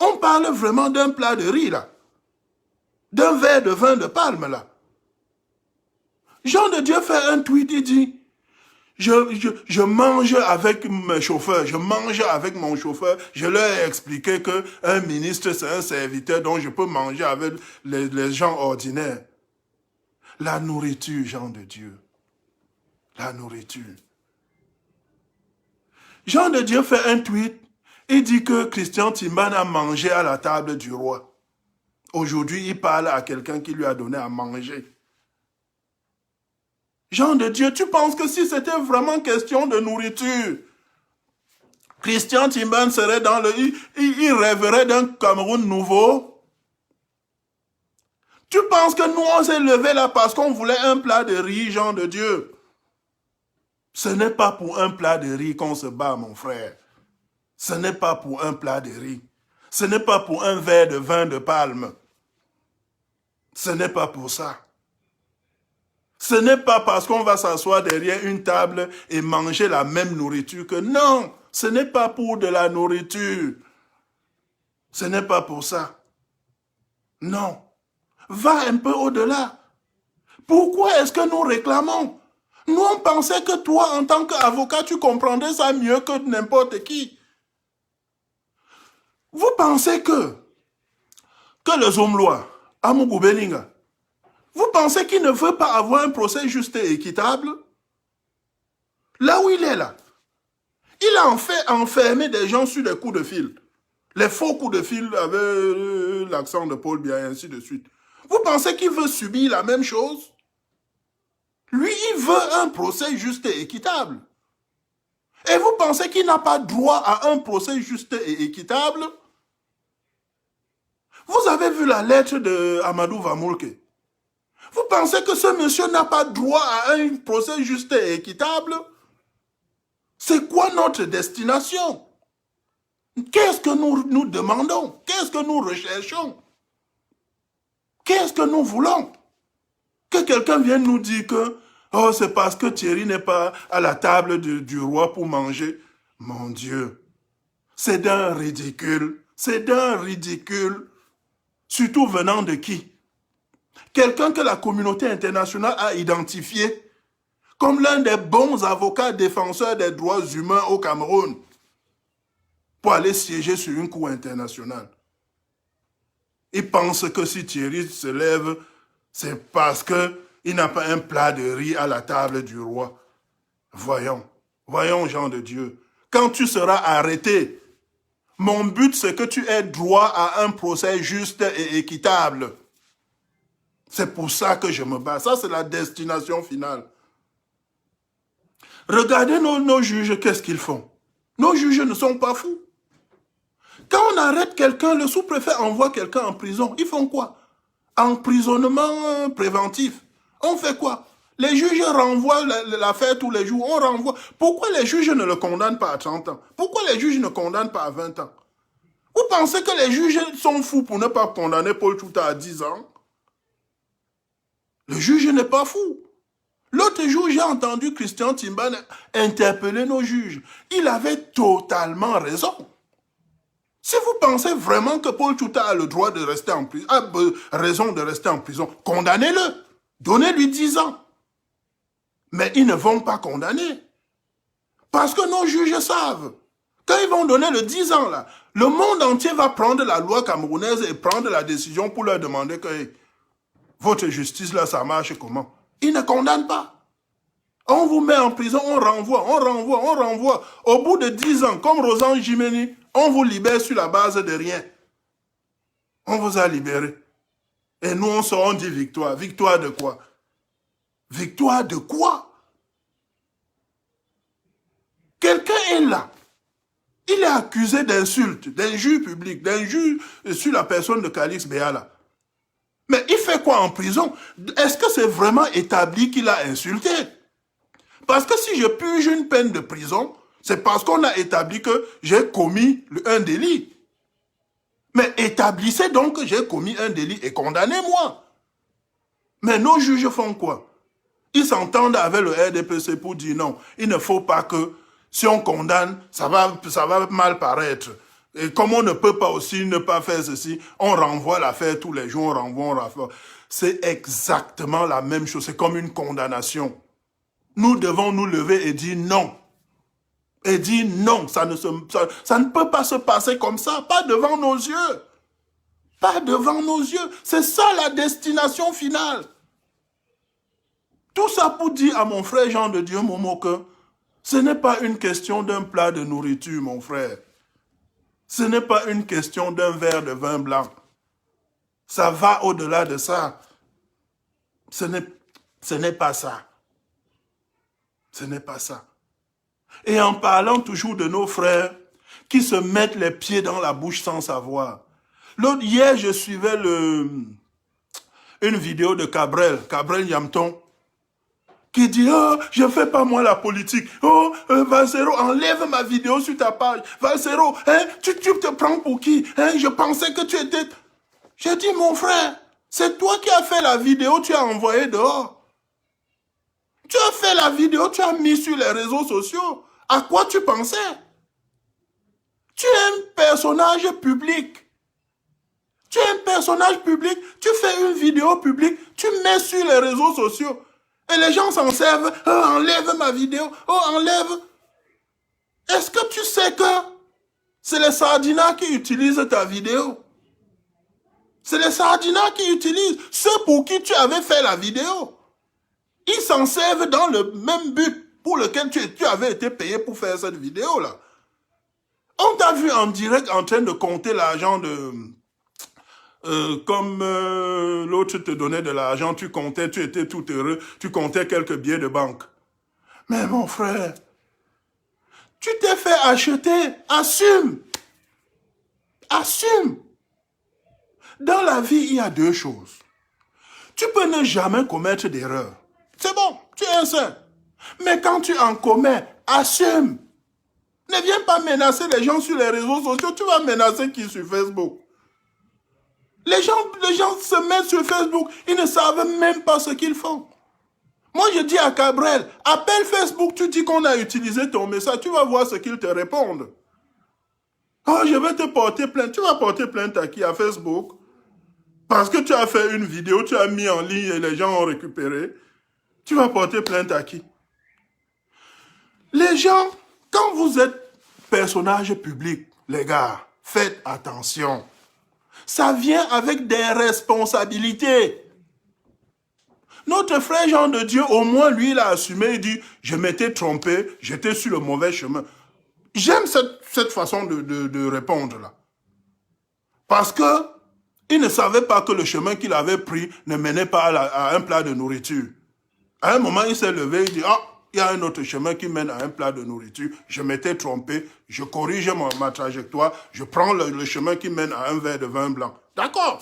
On parle vraiment d'un plat de riz, là. D'un verre de vin de palme, là. Jean de Dieu fait un tweet, il dit... Je mange avec mes chauffeurs, je mange avec mon chauffeur. Je leur ai expliqué qu'un ministre, c'est un serviteur dont je peux manger avec les gens ordinaires. La nourriture, Jean de Dieu. La nourriture. Jean de Dieu fait un tweet. Il dit que Christian Timbane a mangé à la table du roi. Aujourd'hui, il parle à quelqu'un qui lui a donné à manger. Jean de Dieu, tu penses que si c'était vraiment question de nourriture, Christian Timbane serait dans le... Il rêverait d'un Cameroun nouveau? Tu penses que nous, on s'est levé là parce qu'on voulait un plat de riz, Jean de Dieu? Ce n'est pas pour un plat de riz qu'on se bat, mon frère. Ce n'est pas pour un plat de riz. Ce n'est pas pour un verre de vin de palme. Ce n'est pas pour ça. Ce n'est pas parce qu'on va s'asseoir derrière une table et manger la même nourriture que non, ce n'est pas pour de la nourriture. Ce n'est pas pour ça. Non. Va un peu au-delà. Pourquoi est-ce que nous réclamons? Nous, on pensait que toi, en tant qu'avocat, tu comprendrais ça mieux que n'importe qui. Vous pensez que le Zomlois, Amougou Belinga, vous pensez qu'il ne veut pas avoir un procès juste et équitable? Là où il est là, il a en fait enfermé des gens sur des coups de fil. Les faux coups de fil avec l'accent de Paul Biya et ainsi de suite. Vous pensez qu'il veut subir la même chose? Lui, il veut un procès juste et équitable. Et vous pensez qu'il n'a pas droit à un procès juste et équitable? Vous avez vu la lettre de Amadou Vamoulke. Vous pensez que ce monsieur n'a pas droit à un procès juste et équitable? C'est quoi notre destination? Qu'est-ce que nous demandons? Qu'est-ce que nous recherchons? Qu'est-ce que nous voulons? Que quelqu'un vienne nous dire que oh, c'est parce que Thierry n'est pas à la table du roi pour manger. Mon Dieu, c'est d'un ridicule. C'est d'un ridicule. Surtout venant de qui? Quelqu'un que la communauté internationale a identifié comme l'un des bons avocats défenseurs des droits humains au Cameroun pour aller siéger sur une cour internationale. Il pense que si Thierry se lève, c'est parce qu'il n'a pas un plat de riz à la table du roi. Voyons, Jean de Dieu, quand tu seras arrêté, mon but c'est que tu aies droit à un procès juste et équitable. C'est pour ça que je me bats. Ça, c'est la destination finale. Regardez nos juges, qu'est-ce qu'ils font? Nos juges ne sont pas fous. Quand on arrête quelqu'un, le sous-préfet envoie quelqu'un en prison. Ils font quoi? Emprisonnement préventif. On fait quoi? Les juges renvoient l'affaire tous les jours. On renvoie. Pourquoi les juges ne le condamnent pas à 30 ans? Pourquoi les juges ne condamnent pas à 20 ans? Vous pensez que les juges sont fous pour ne pas condamner Paul Chouta à 10 ans? Le juge n'est pas fou. L'autre jour, j'ai entendu Christian Timbane interpeller nos juges. Il avait totalement raison. Si vous pensez vraiment que Paul Chouta a le droit de rester en prison, a raison de rester en prison, condamnez-le. Donnez-lui 10 ans. Mais ils ne vont pas condamner. Parce que nos juges savent. Quand ils vont donner le 10 ans, là, le monde entier va prendre la loi camerounaise et prendre la décision pour leur demander que hey, votre justice, là, ça marche comment? Ils ne condamnent pas. On vous met en prison, on renvoie, on renvoie, on renvoie. Au bout de 10 ans, comme Rosan Jimeni, on vous libère sur la base de rien. On vous a libéré. Et nous, on dit victoire. Victoire de quoi? Victoire de quoi? Quelqu'un est là. Il est accusé d'insulte, d'injure publique, d'injure sur la personne de Calix Béala. Mais il fait quoi en prison? Est-ce que c'est vraiment établi qu'il a insulté? Parce que si je purge une peine de prison, c'est parce qu'on a établi que j'ai commis un délit. Mais établissez donc que j'ai commis un délit et condamnez-moi. Mais nos juges font quoi? Ils s'entendent avec le RDPC pour dire non, il ne faut pas que, si on condamne, ça va mal paraître. Et comme on ne peut pas aussi ne pas faire ceci, on renvoie l'affaire tous les jours, on renvoie. C'est exactement la même chose, c'est comme une condamnation. Nous devons nous lever et dire non. Et dire non, ça ne peut pas se passer comme ça, pas devant nos yeux. Pas devant nos yeux. C'est ça la destination finale. Tout ça pour dire à mon frère Jean de Dieu Momo que ce n'est pas une question d'un plat de nourriture, mon frère. Ce n'est pas une question d'un verre de vin blanc. Ça va au-delà de ça. Ce n'est pas ça. Ce n'est pas ça. Et en parlant toujours de nos frères qui se mettent les pieds dans la bouche sans savoir. Hier, je suivais une vidéo de Cabrel Yamton, qui dit, oh, je ne fais pas moi la politique. Oh, Valsero, enlève ma vidéo sur ta page. Valsero, hein, tu te prends pour qui? Hein, je pensais que tu étais... J'ai dit, mon frère, c'est toi qui as fait la vidéo, tu as envoyé dehors. Tu as fait la vidéo, tu as mis sur les réseaux sociaux. À quoi tu pensais? Tu es un personnage public. Tu es un personnage public, tu fais une vidéo publique, tu mets sur les réseaux sociaux. Et les gens s'en servent. Oh, enlève ma vidéo. Oh, enlève. Est-ce que tu sais que c'est les Sardinats qui utilisent ta vidéo? C'est les Sardinats qui utilisent ceux pour qui tu avais fait la vidéo. Ils s'en servent dans le même but pour lequel tu avais été payé pour faire cette vidéo-là. On t'a vu en direct en train de compter l'argent de... comme l'autre te donnait de l'argent, tu comptais, tu étais tout heureux, tu comptais quelques billets de banque. Mais mon frère, tu t'es fait acheter, assume. Assume. Dans la vie, il y a deux choses. Tu peux ne jamais commettre d'erreur. C'est bon, tu es un saint. Mais quand tu en commets, assume. Ne viens pas menacer les gens sur les réseaux sociaux, tu vas menacer qui sur Facebook? Les gens se mettent sur Facebook, ils ne savent même pas ce qu'ils font. Moi, je dis à Cabrel, appelle Facebook, tu dis qu'on a utilisé ton message, tu vas voir ce qu'ils te répondent. Oh, je vais te porter plainte. Tu vas porter plainte à qui? À Facebook? Parce que tu as fait une vidéo, tu as mis en ligne et les gens ont récupéré. Tu vas porter plainte à qui? Les gens, quand vous êtes personnage public, les gars, faites attention. Ça vient avec des responsabilités. Notre frère Jean de Dieu, au moins, lui, il a assumé, il dit, je m'étais trompé, j'étais sur le mauvais chemin. J'aime cette façon de répondre là. Parce que il ne savait pas que le chemin qu'il avait pris ne menait pas à un plat de nourriture. À un moment, il s'est levé, il dit, ah, il y a un autre chemin qui mène à un plat de nourriture. Je m'étais trompé, je corrige ma trajectoire, je prends le chemin qui mène à un verre de vin blanc. D'accord.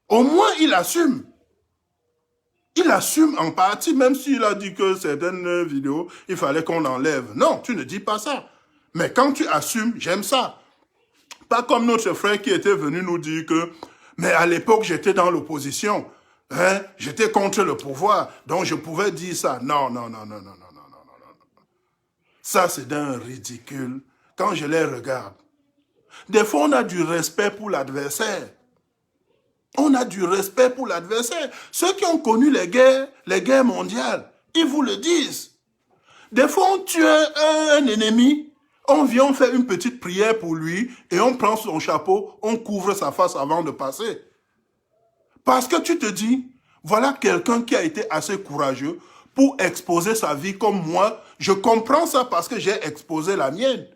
Au moins, il assume. Il assume en partie, même s'il a dit que certaines vidéos, il fallait qu'on enlève. Non, tu ne dis pas ça. Mais quand tu assumes, j'aime ça. Pas comme notre frère qui était venu nous dire que, mais à l'époque, j'étais dans l'opposition. Hein? J'étais contre le pouvoir, donc je pouvais dire ça. Non. Ça, c'est d'un ridicule. Quand je les regarde, des fois, on a du respect pour l'adversaire. On a du respect pour l'adversaire. Ceux qui ont connu les guerres mondiales, ils vous le disent. Des fois, on tue un ennemi, on vient, on fait une petite prière pour lui et on prend son chapeau, on couvre sa face avant de passer. Parce que tu te dis, voilà quelqu'un qui a été assez courageux pour exposer sa vie comme moi. Je comprends ça parce que j'ai exposé la mienne.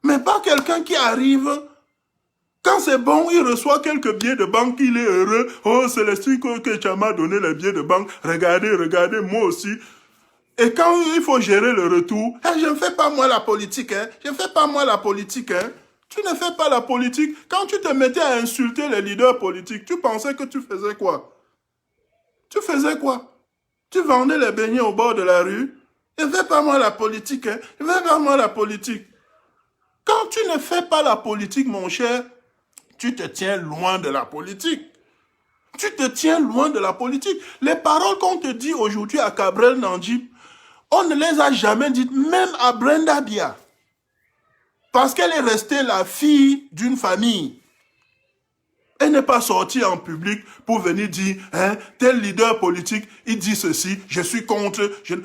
Mais pas quelqu'un qui arrive, quand c'est bon, il reçoit quelques billets de banque, il est heureux. Oh, Célestin que tu m'as donné les billets de banque. Regardez, regardez, moi aussi. Et quand il faut gérer le retour, je ne fais pas moi la politique, je ne fais pas moi la politique, Tu ne fais pas la politique. Quand tu te mettais à insulter les leaders politiques, tu pensais que tu faisais quoi? Tu faisais quoi? Tu vendais les beignets au bord de la rue? Je ne fais pas moi la politique, Je ne fais pas moi la politique. Quand tu ne fais pas la politique, mon cher, tu te tiens loin de la politique. Tu te tiens loin de la politique. Les paroles qu'on te dit aujourd'hui à Cabrel Nandjip, on ne les a jamais dites, même à Brenda Bia. Parce qu'elle est restée la fille d'une famille. Elle n'est pas sortie en public pour venir dire, tel leader politique, il dit ceci, je suis contre. Tu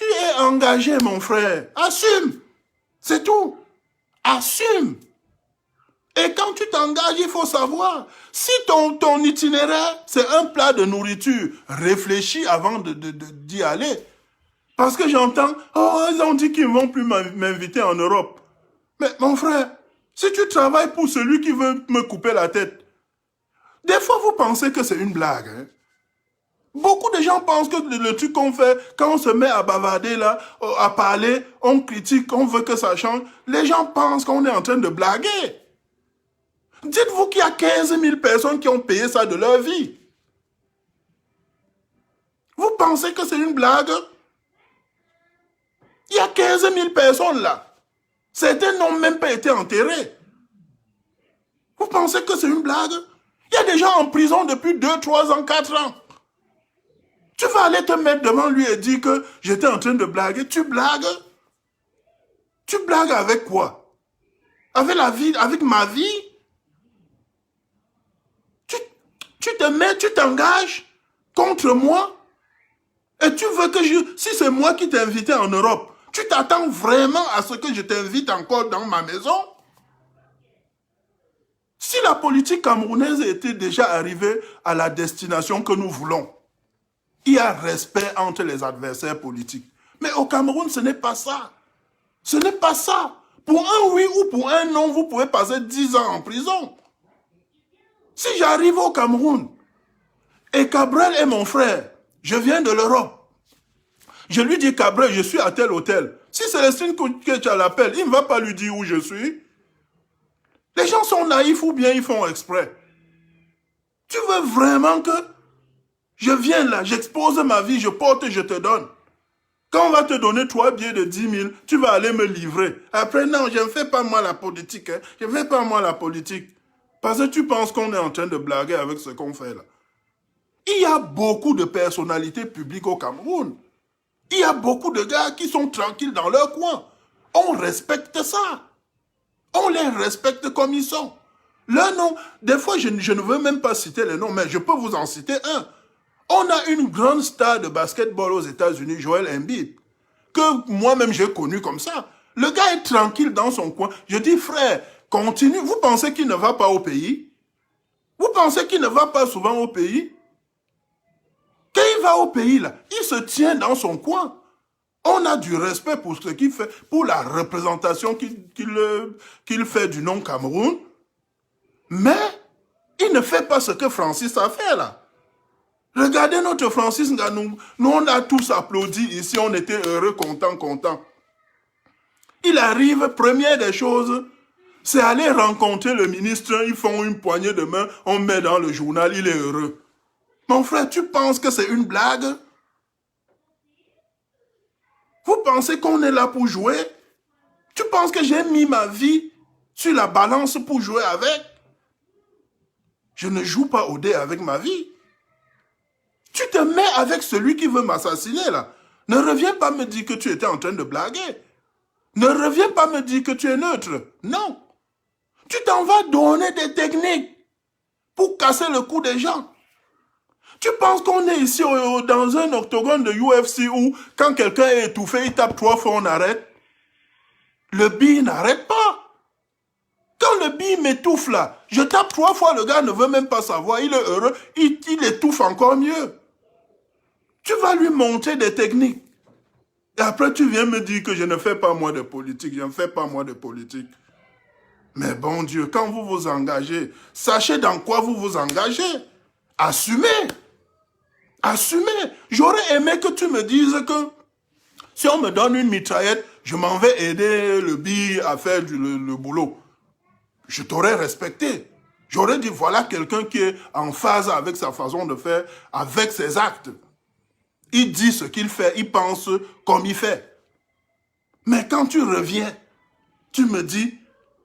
es engagé, mon frère. Assume. C'est tout. Assume. Et quand tu t'engages, il faut savoir, si ton itinéraire, c'est un plat de nourriture, réfléchis avant d'y aller. Parce que j'entends, oh, ils ont dit qu'ils ne vont plus m'inviter en Europe. Mais mon frère, si tu travailles pour celui qui veut me couper la tête, des fois vous pensez que c'est une blague. Beaucoup de gens pensent que le truc qu'on fait, quand on se met à bavarder là, à parler, on critique, on veut que ça change, les gens pensent qu'on est en train de blaguer. Dites-vous qu'il y a 15 000 personnes qui ont payé ça de leur vie. Vous pensez que c'est une blague? Il y a 15 000 personnes là. Certains n'ont même pas été enterrés. Vous pensez que c'est une blague? Il y a des gens en prison depuis 2, 3 ans, 4 ans. Tu vas aller te mettre devant lui et dire que j'étais en train de blaguer. Tu blagues? Tu blagues avec quoi? Avec la vie, avec ma vie? Tu te mets, tu t'engages contre moi? Et tu veux que si c'est moi qui t'ai invité en Europe, tu t'attends vraiment à ce que je t'invite encore dans ma maison? Si la politique camerounaise était déjà arrivée à la destination que nous voulons, il y a respect entre les adversaires politiques. Mais au Cameroun, ce n'est pas ça. Ce n'est pas ça. Pour un oui ou pour un non, vous pouvez passer 10 ans en prison. Si j'arrive au Cameroun et Cabrel est mon frère, je viens de l'Europe. Je lui dis, Cabrel, je suis à tel hôtel. Si Célestine que tu l'appelles, il ne va pas lui dire où je suis. Les gens sont naïfs ou bien ils font exprès. Tu veux vraiment que je vienne là, j'expose ma vie, je porte et je te donne. Quand on va te donner 3 billets de 10 000, tu vas aller me livrer. Après, non, je ne fais pas moi la politique. Je ne fais pas moi la politique. Parce que tu penses qu'on est en train de blaguer avec ce qu'on fait là. Il y a beaucoup de personnalités publiques au Cameroun. Il y a beaucoup de gars qui sont tranquilles dans leur coin. On respecte ça. On les respecte comme ils sont. Leur nom, des fois, je ne veux même pas citer les noms, mais je peux vous en citer un. On a une grande star de basketball aux États-Unis, Joel Embiid, que moi-même j'ai connu comme ça. Le gars est tranquille dans son coin. Je dis, frère, continue. Vous pensez qu'il ne va pas au pays? Vous pensez qu'il ne va pas souvent au pays? Quand il va au pays, là, il se tient dans son coin. On a du respect pour ce qu'il fait, pour la représentation qu'il fait du nom Cameroun. Mais il ne fait pas ce que Francis a fait là. Regardez notre Francis Nganou. Nous, on a tous applaudi ici, on était heureux, contents. Il arrive, première des choses, c'est aller rencontrer le ministre, ils font une poignée de main, on met dans le journal, il est heureux. Mon frère, tu penses que c'est une blague? Vous pensez qu'on est là pour jouer? Tu penses que j'ai mis ma vie sur la balance pour jouer avec? Je ne joue pas au dé avec ma vie. Tu te mets avec celui qui veut m'assassiner là. Ne reviens pas me dire que tu étais en train de blaguer. Ne reviens pas me dire que tu es neutre. Non. Tu t'en vas donner des techniques pour casser le cou des gens. Tu penses qu'on est ici dans un octogone de UFC où quand quelqu'un est étouffé, il tape 3 fois, on arrête? Le bille n'arrête pas. Quand le bille m'étouffe là, je tape 3 fois, le gars ne veut même pas savoir, il est heureux, il étouffe encore mieux. Tu vas lui montrer des techniques. Et après, tu viens me dire que je ne fais pas moi de politique, je ne fais pas moi de politique. Mais bon Dieu, quand vous vous engagez, sachez dans quoi vous vous engagez. Assumez. Assumez. J'aurais aimé que tu me dises que si on me donne une mitraillette, je m'en vais aider le bille à faire le boulot. Je t'aurais respecté. J'aurais dit, voilà quelqu'un qui est en phase avec sa façon de faire, avec ses actes. Il dit ce qu'il fait, il pense comme il fait. Mais quand tu reviens, tu me dis,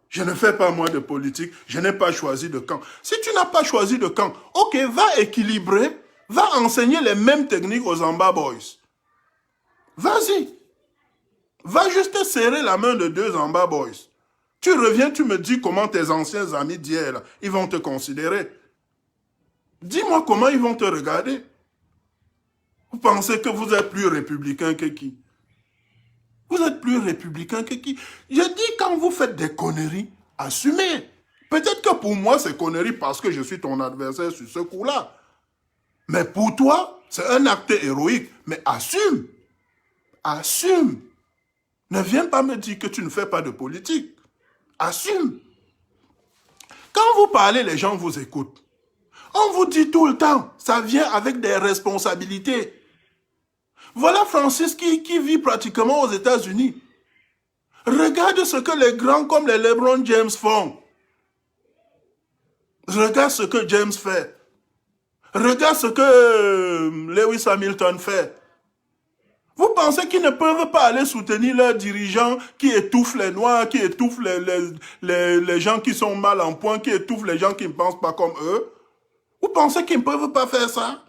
je ne fais pas moi de politique, je n'ai pas choisi de camp. Si tu n'as pas choisi de camp, ok, va équilibrer, va enseigner les mêmes techniques aux Zamba Boys. Vas-y. Va juste serrer la main de 2 Zamba Boys. Tu reviens, tu me dis comment tes anciens amis d'hier, ils vont te considérer. Dis-moi comment ils vont te regarder. Vous pensez que vous êtes plus républicain que qui? Vous êtes plus républicain que qui? Je dis, quand vous faites des conneries, assumez. Peut-être que pour moi, c'est connerie parce que je suis ton adversaire sur ce coup-là. Mais pour toi, c'est un acte héroïque. Mais assume. Assume. Ne viens pas me dire que tu ne fais pas de politique. Assume. Quand vous parlez, les gens vous écoutent. On vous dit tout le temps, ça vient avec des responsabilités. Voilà Francis qui vit pratiquement aux États-Unis. Regarde ce que les grands comme les LeBron James font. Regarde ce que James fait. Regarde ce que Lewis Hamilton fait. Vous pensez qu'ils ne peuvent pas aller soutenir leurs dirigeants qui étouffent les Noirs, qui étouffent les gens qui sont mal en point, qui étouffent les gens qui ne pensent pas comme eux? Vous pensez qu'ils ne peuvent pas faire ça?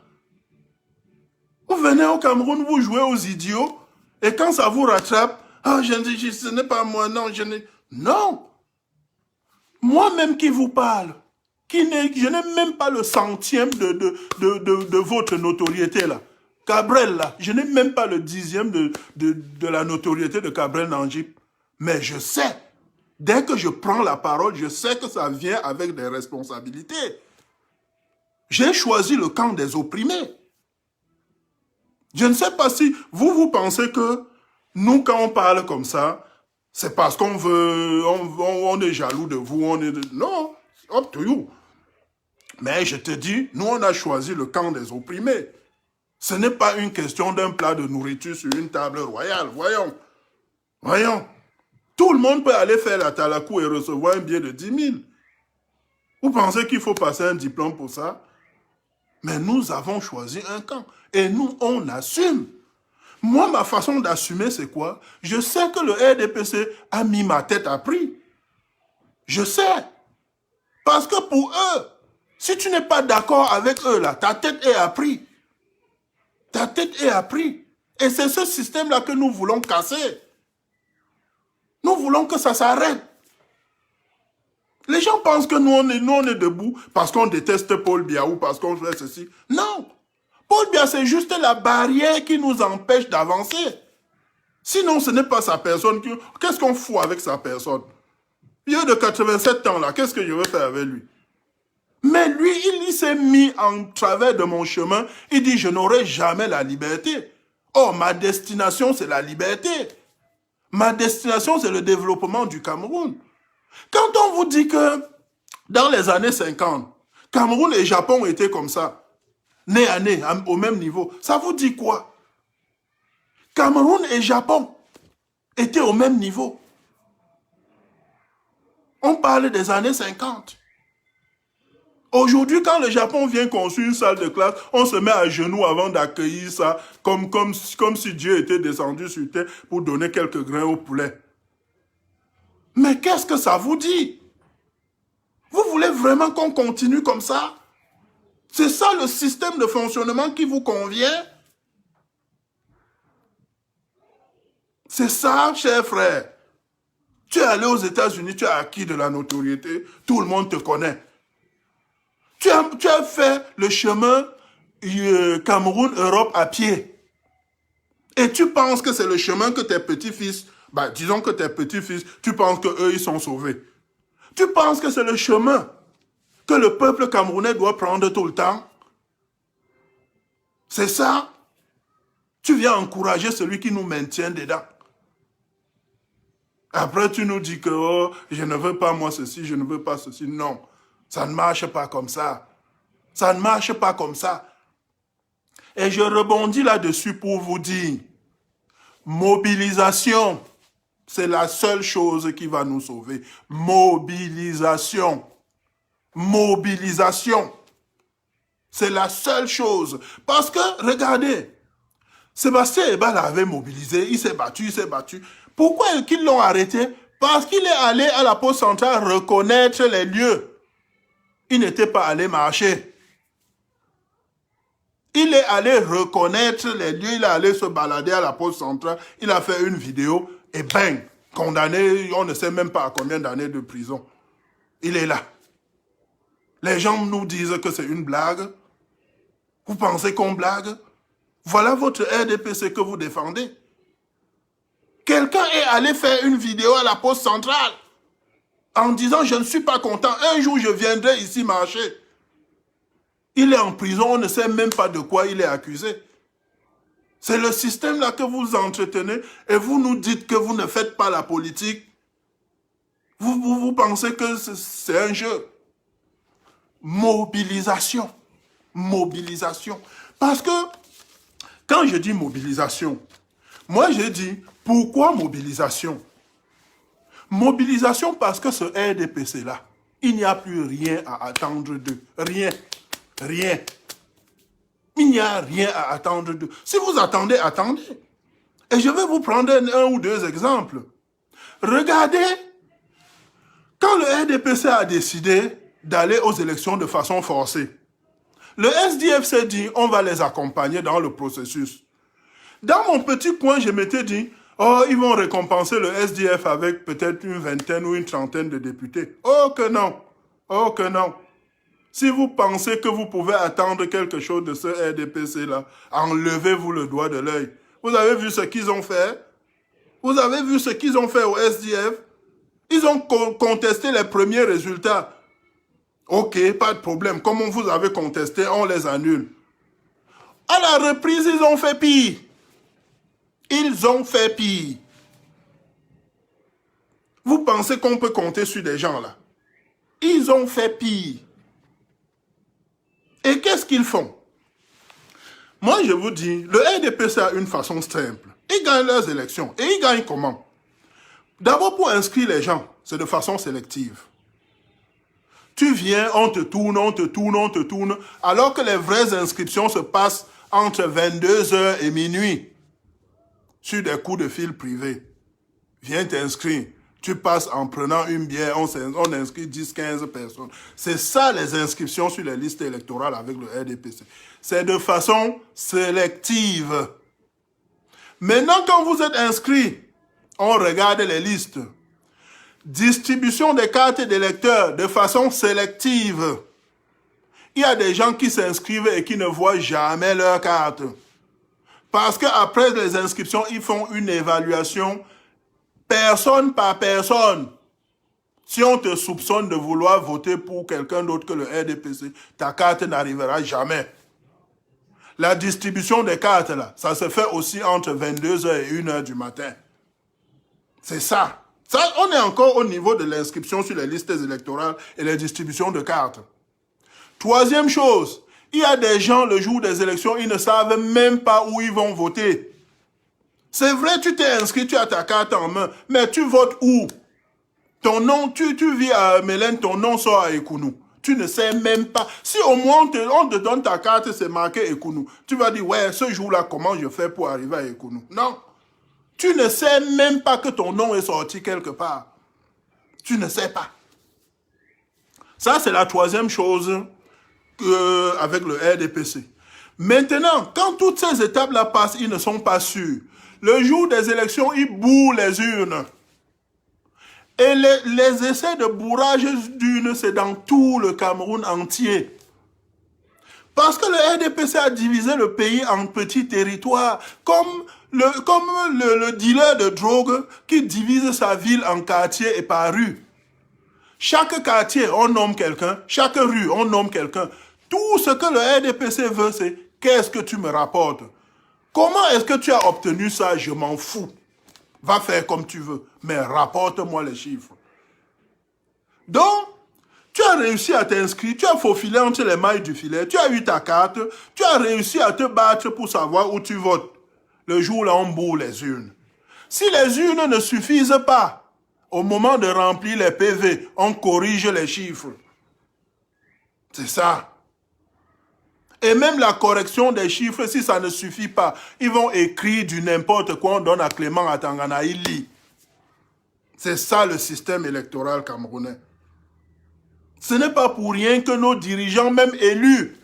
Vous venez au Cameroun, vous jouez aux idiots, et quand ça vous rattrape, ah, ce n'est pas moi, non, je n'ai... Non! Moi-même qui vous parle, je n'ai même pas le centième de votre notoriété, là. Cabrel, là, je n'ai même pas le 10e de la notoriété de Cabrel Nangip. Mais je sais, dès que je prends la parole, je sais que ça vient avec des responsabilités. J'ai choisi le camp des opprimés. Je ne sais pas si vous pensez que nous, quand on parle comme ça, c'est parce qu'on veut, on est jaloux de vous, Non, up to you. Mais je te dis, nous, on a choisi le camp des opprimés. Ce n'est pas une question d'un plat de nourriture sur une table royale. Voyons. Voyons. Tout le monde peut aller faire la talakou et recevoir un billet de 10 000. Vous pensez qu'il faut passer un diplôme pour ça? Mais nous avons choisi un camp. Et nous, on assume. Moi, ma façon d'assumer, c'est quoi? Je sais que le RDPC a mis ma tête à prix. Je sais. Parce que pour eux, si tu n'es pas d'accord avec eux, là, ta tête est à prix. Ta tête est à prix. Et c'est ce système-là que nous voulons casser. Nous voulons que ça s'arrête. Les gens pensent que nous, on est debout parce qu'on déteste Paul Biya ou parce qu'on fait ceci. Non. Paul Biya, c'est juste la barrière qui nous empêche d'avancer. Sinon, ce n'est pas sa personne. Qu'est-ce qu'on fout avec sa personne? Vieux de 87 ans, là, qu'est-ce que je veux faire avec lui? Mais lui, il s'est mis en travers de mon chemin. Il dit, je n'aurai jamais la liberté. Oh, ma destination, c'est la liberté. Ma destination, c'est le développement du Cameroun. Quand on vous dit que dans les années 50, Cameroun et Japon étaient comme ça, nez à nez, au même niveau, ça vous dit quoi? Cameroun et Japon étaient au même niveau. On parle des années 50. Aujourd'hui, quand le Japon vient construire une salle de classe, on se met à genoux avant d'accueillir ça, comme si Dieu était descendu sur terre pour donner quelques grains au poulet. Mais qu'est-ce que ça vous dit? Vous voulez vraiment qu'on continue comme ça? C'est ça le système de fonctionnement qui vous convient? C'est ça, cher frère. Tu es allé aux États-Unis, tu as acquis de la notoriété, tout le monde te connaît. Tu as fait le chemin Cameroun-Europe à pied. Et tu penses que c'est le chemin que tes petits-fils, disons que tes petits-fils, tu penses qu'eux, ils sont sauvés. Tu penses que c'est le chemin que le peuple camerounais doit prendre tout le temps? C'est ça? Tu viens encourager celui qui nous maintient dedans. Après, tu nous dis que oh, je ne veux pas moi ceci, je ne veux pas ceci. Non, ça ne marche pas comme ça. Ça ne marche pas comme ça. Et je rebondis là-dessus pour vous dire, mobilisation, c'est la seule chose qui va nous sauver. Mobilisation. Mobilisation. C'est la seule chose. Parce que, regardez, Sébastien Ebal avait mobilisé, il s'est battu, il s'est battu. Pourquoi ils l'ont arrêté? Parce qu'il est allé à la poste centrale reconnaître les lieux. Il n'était pas allé marcher. Il est allé reconnaître les lieux, il est allé se balader à la poste centrale, il a fait une vidéo et bang, condamné, on ne sait même pas à combien d'années de prison. Il est là. Les gens nous disent que c'est une blague. Vous pensez qu'on blague? Voilà votre RDPC que vous défendez. Quelqu'un est allé faire une vidéo à la poste centrale en disant « Je ne suis pas content, un jour je viendrai ici marcher ». Il est en prison, on ne sait même pas de quoi il est accusé. C'est le système là que vous entretenez et vous nous dites que vous ne faites pas la politique. Vous pensez que c'est un jeu. Mobilisation. Mobilisation. Parce que quand je dis mobilisation, moi je dis pourquoi mobilisation? Mobilisation parce que ce RDPC là, il n'y a plus rien à attendre d'eux. Rien. Rien. Il n'y a rien à attendre d'eux. Si vous attendez, attendez. Et je vais vous prendre un ou deux exemples. Regardez, quand le RDPC a décidé d'aller aux élections de façon forcée, le SDF s'est dit, on va les accompagner dans le processus. Dans mon petit coin, je m'étais dit, oh, ils vont récompenser le SDF avec peut-être une vingtaine ou une trentaine de députés. Oh que non. Oh que non. Si vous pensez que vous pouvez attendre quelque chose de ce RDPC-là, enlevez-vous le doigt de l'œil. Vous avez vu ce qu'ils ont fait? Vous avez vu ce qu'ils ont fait au SDF? Ils ont contesté les premiers résultats. Ok, pas de problème. Comme vous avez contesté, on les annule. À la reprise, ils ont fait pire. Ils ont fait pire. Vous pensez qu'on peut compter sur des gens là? Ils ont fait pire. Et qu'est-ce qu'ils font? Moi, je vous dis, le RDPC a une façon simple. Ils gagnent leurs élections. Et ils gagnent comment? D'abord, pour inscrire les gens, c'est de façon sélective. Tu viens, on te tourne, on te tourne, on te tourne, alors que les vraies inscriptions se passent entre 22h et minuit sur des coups de fil privés. Viens t'inscrire. Tu passes en prenant une bière, on inscrit 10-15 personnes. C'est ça les inscriptions sur les listes électorales avec le RDPC. C'est de façon sélective. Maintenant, quand vous êtes inscrit, on regarde les listes. Distribution des cartes d'électeurs de façon sélective. Il y a des gens qui s'inscrivent et qui ne voient jamais leur carte. Parce qu'après les inscriptions, ils font une évaluation personne par personne. Si on te soupçonne de vouloir voter pour quelqu'un d'autre que le RDPC, ta carte n'arrivera jamais. La distribution des cartes, là, ça se fait aussi entre 22h et 1h du matin. C'est ça. Ça, on est encore au niveau de l'inscription sur les listes électorales et les distributions de cartes. Troisième chose, il y a des gens, le jour des élections, ils ne savent même pas où ils vont voter. C'est vrai, tu t'es inscrit, tu as ta carte en main, mais tu votes où? Ton nom, tu vis à Mélène, ton nom sort à Ekounou. Tu ne sais même pas. Si au moins on te donne ta carte, c'est marqué Ekounou. Tu vas dire, ouais, ce jour-là, comment je fais pour arriver à Ekounou? Non. Tu ne sais même pas que ton nom est sorti quelque part. Tu ne sais pas. Ça, c'est la troisième chose avec le RDPC. Maintenant, quand toutes ces étapes-là passent, ils ne sont pas sûrs. Le jour des élections, ils bourrent les urnes. Et les essais de bourrage d'urnes, c'est dans tout le Cameroun entier. Parce que le RDPC a divisé le pays en petits territoires, comme le dealer de drogue qui divise sa ville en quartiers et par rue. Chaque quartier, on nomme quelqu'un. Chaque rue, on nomme quelqu'un. Tout ce que le RDPC veut, c'est qu'est-ce que tu me rapportes? Comment est-ce que tu as obtenu ça? Je m'en fous. Va faire comme tu veux, mais rapporte-moi les chiffres. Donc, tu as réussi à t'inscrire, tu as faufilé entre les mailles du filet, tu as eu ta carte, tu as réussi à te battre pour savoir où tu votes. Le jour là, on bourre les urnes. Si les urnes ne suffisent pas, au moment de remplir les PV, on corrige les chiffres. C'est ça. Et même la correction des chiffres, si ça ne suffit pas, ils vont écrire du n'importe quoi, on donne à Clément Atangana, il lit. C'est ça le système électoral camerounais. Ce n'est pas pour rien que nos dirigeants, même élus,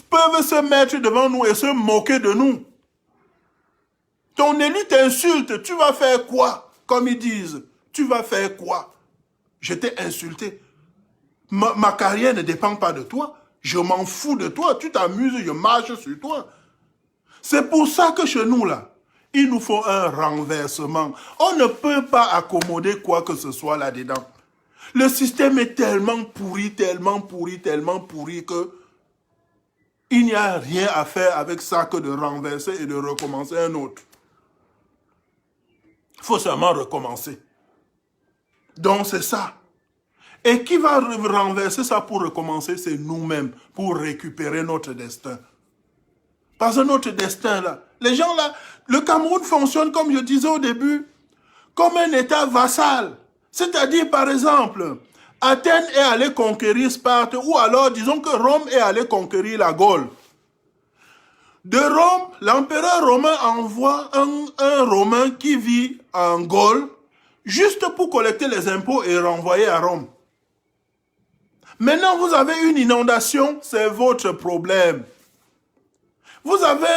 peuvent se mettre devant nous et se moquer de nous. Ton élu t'insulte, tu vas faire quoi? Comme ils disent, tu vas faire quoi? Je t'ai insulté. Ma carrière ne dépend pas de toi. Je m'en fous de toi. Tu t'amuses, je marche sur toi. C'est pour ça que chez nous, là, il nous faut un renversement. On ne peut pas accommoder quoi que ce soit là-dedans. Le système est tellement pourri, tellement pourri, tellement pourri que il n'y a rien à faire avec ça que de renverser et de recommencer un autre. Il faut seulement recommencer. Donc c'est ça. Et qui va renverser ça pour recommencer? C'est nous-mêmes, pour récupérer notre destin. Parce que notre destin là, les gens là, le Cameroun fonctionne comme je disais au début, comme un État vassal. C'est-à-dire par exemple, Athènes est allé conquérir Sparte, ou alors disons que Rome est allé conquérir la Gaule. De Rome, l'empereur romain envoie un Romain qui vit en Gaule, juste pour collecter les impôts et renvoyer à Rome. Maintenant, vous avez une inondation, c'est votre problème. Vous avez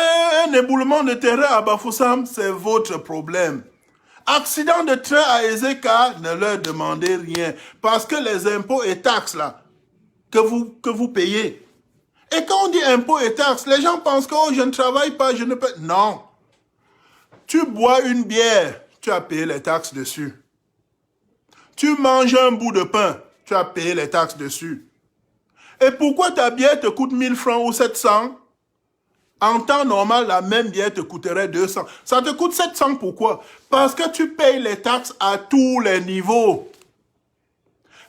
un éboulement de terrain à Bafoussam, c'est votre problème. Accident de train à Ezeka, ne leur demandez rien. Parce que les impôts et taxes là, que vous payez. Et quand on dit impôts et taxes, les gens pensent que oh, je ne travaille pas, je ne paye. Non. Tu bois une bière, tu as payé les taxes dessus. Tu manges un bout de pain, tu as payé les taxes dessus. Et pourquoi ta bière te coûte 1000 francs ou 700? En temps normal, la même bière te coûterait 200. Ça te coûte 700, pourquoi? Parce que tu payes les taxes à tous les niveaux.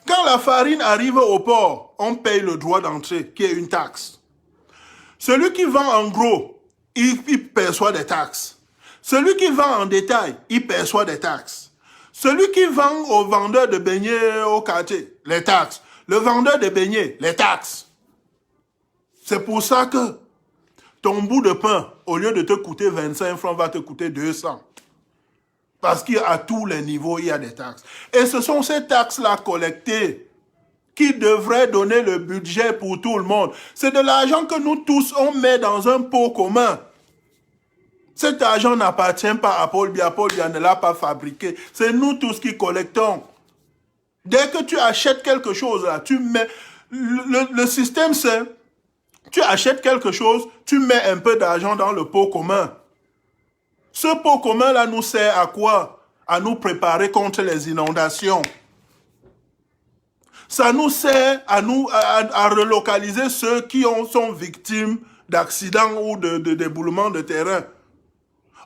Quand la farine arrive au port, on paye le droit d'entrée, qui est une taxe. Celui qui vend en gros, il perçoit des taxes. Celui qui vend en détail, il perçoit des taxes. Celui qui vend au vendeur de beignets au quartier, les taxes. Le vendeur de beignets, les taxes. C'est pour ça que ton bout de pain, au lieu de te coûter 25 francs, va te coûter 200. Parce qu'à tous les niveaux, il y a des taxes. Et ce sont ces taxes-là collectées qui devraient donner le budget pour tout le monde. C'est de l'argent que nous tous, on met dans un pot commun. Cet argent n'appartient pas à Paul Biya. Paul Biya ne l'a pas fabriqué. C'est nous tous qui collectons. Dès que tu achètes quelque chose, là, tu mets... Le système, c'est... Tu achètes quelque chose, tu mets un peu d'argent dans le pot commun. Ce pot commun-là nous sert à quoi? À nous préparer contre les inondations. Ça nous sert à relocaliser ceux qui sont victimes d'accidents ou d'éboulements de terrain.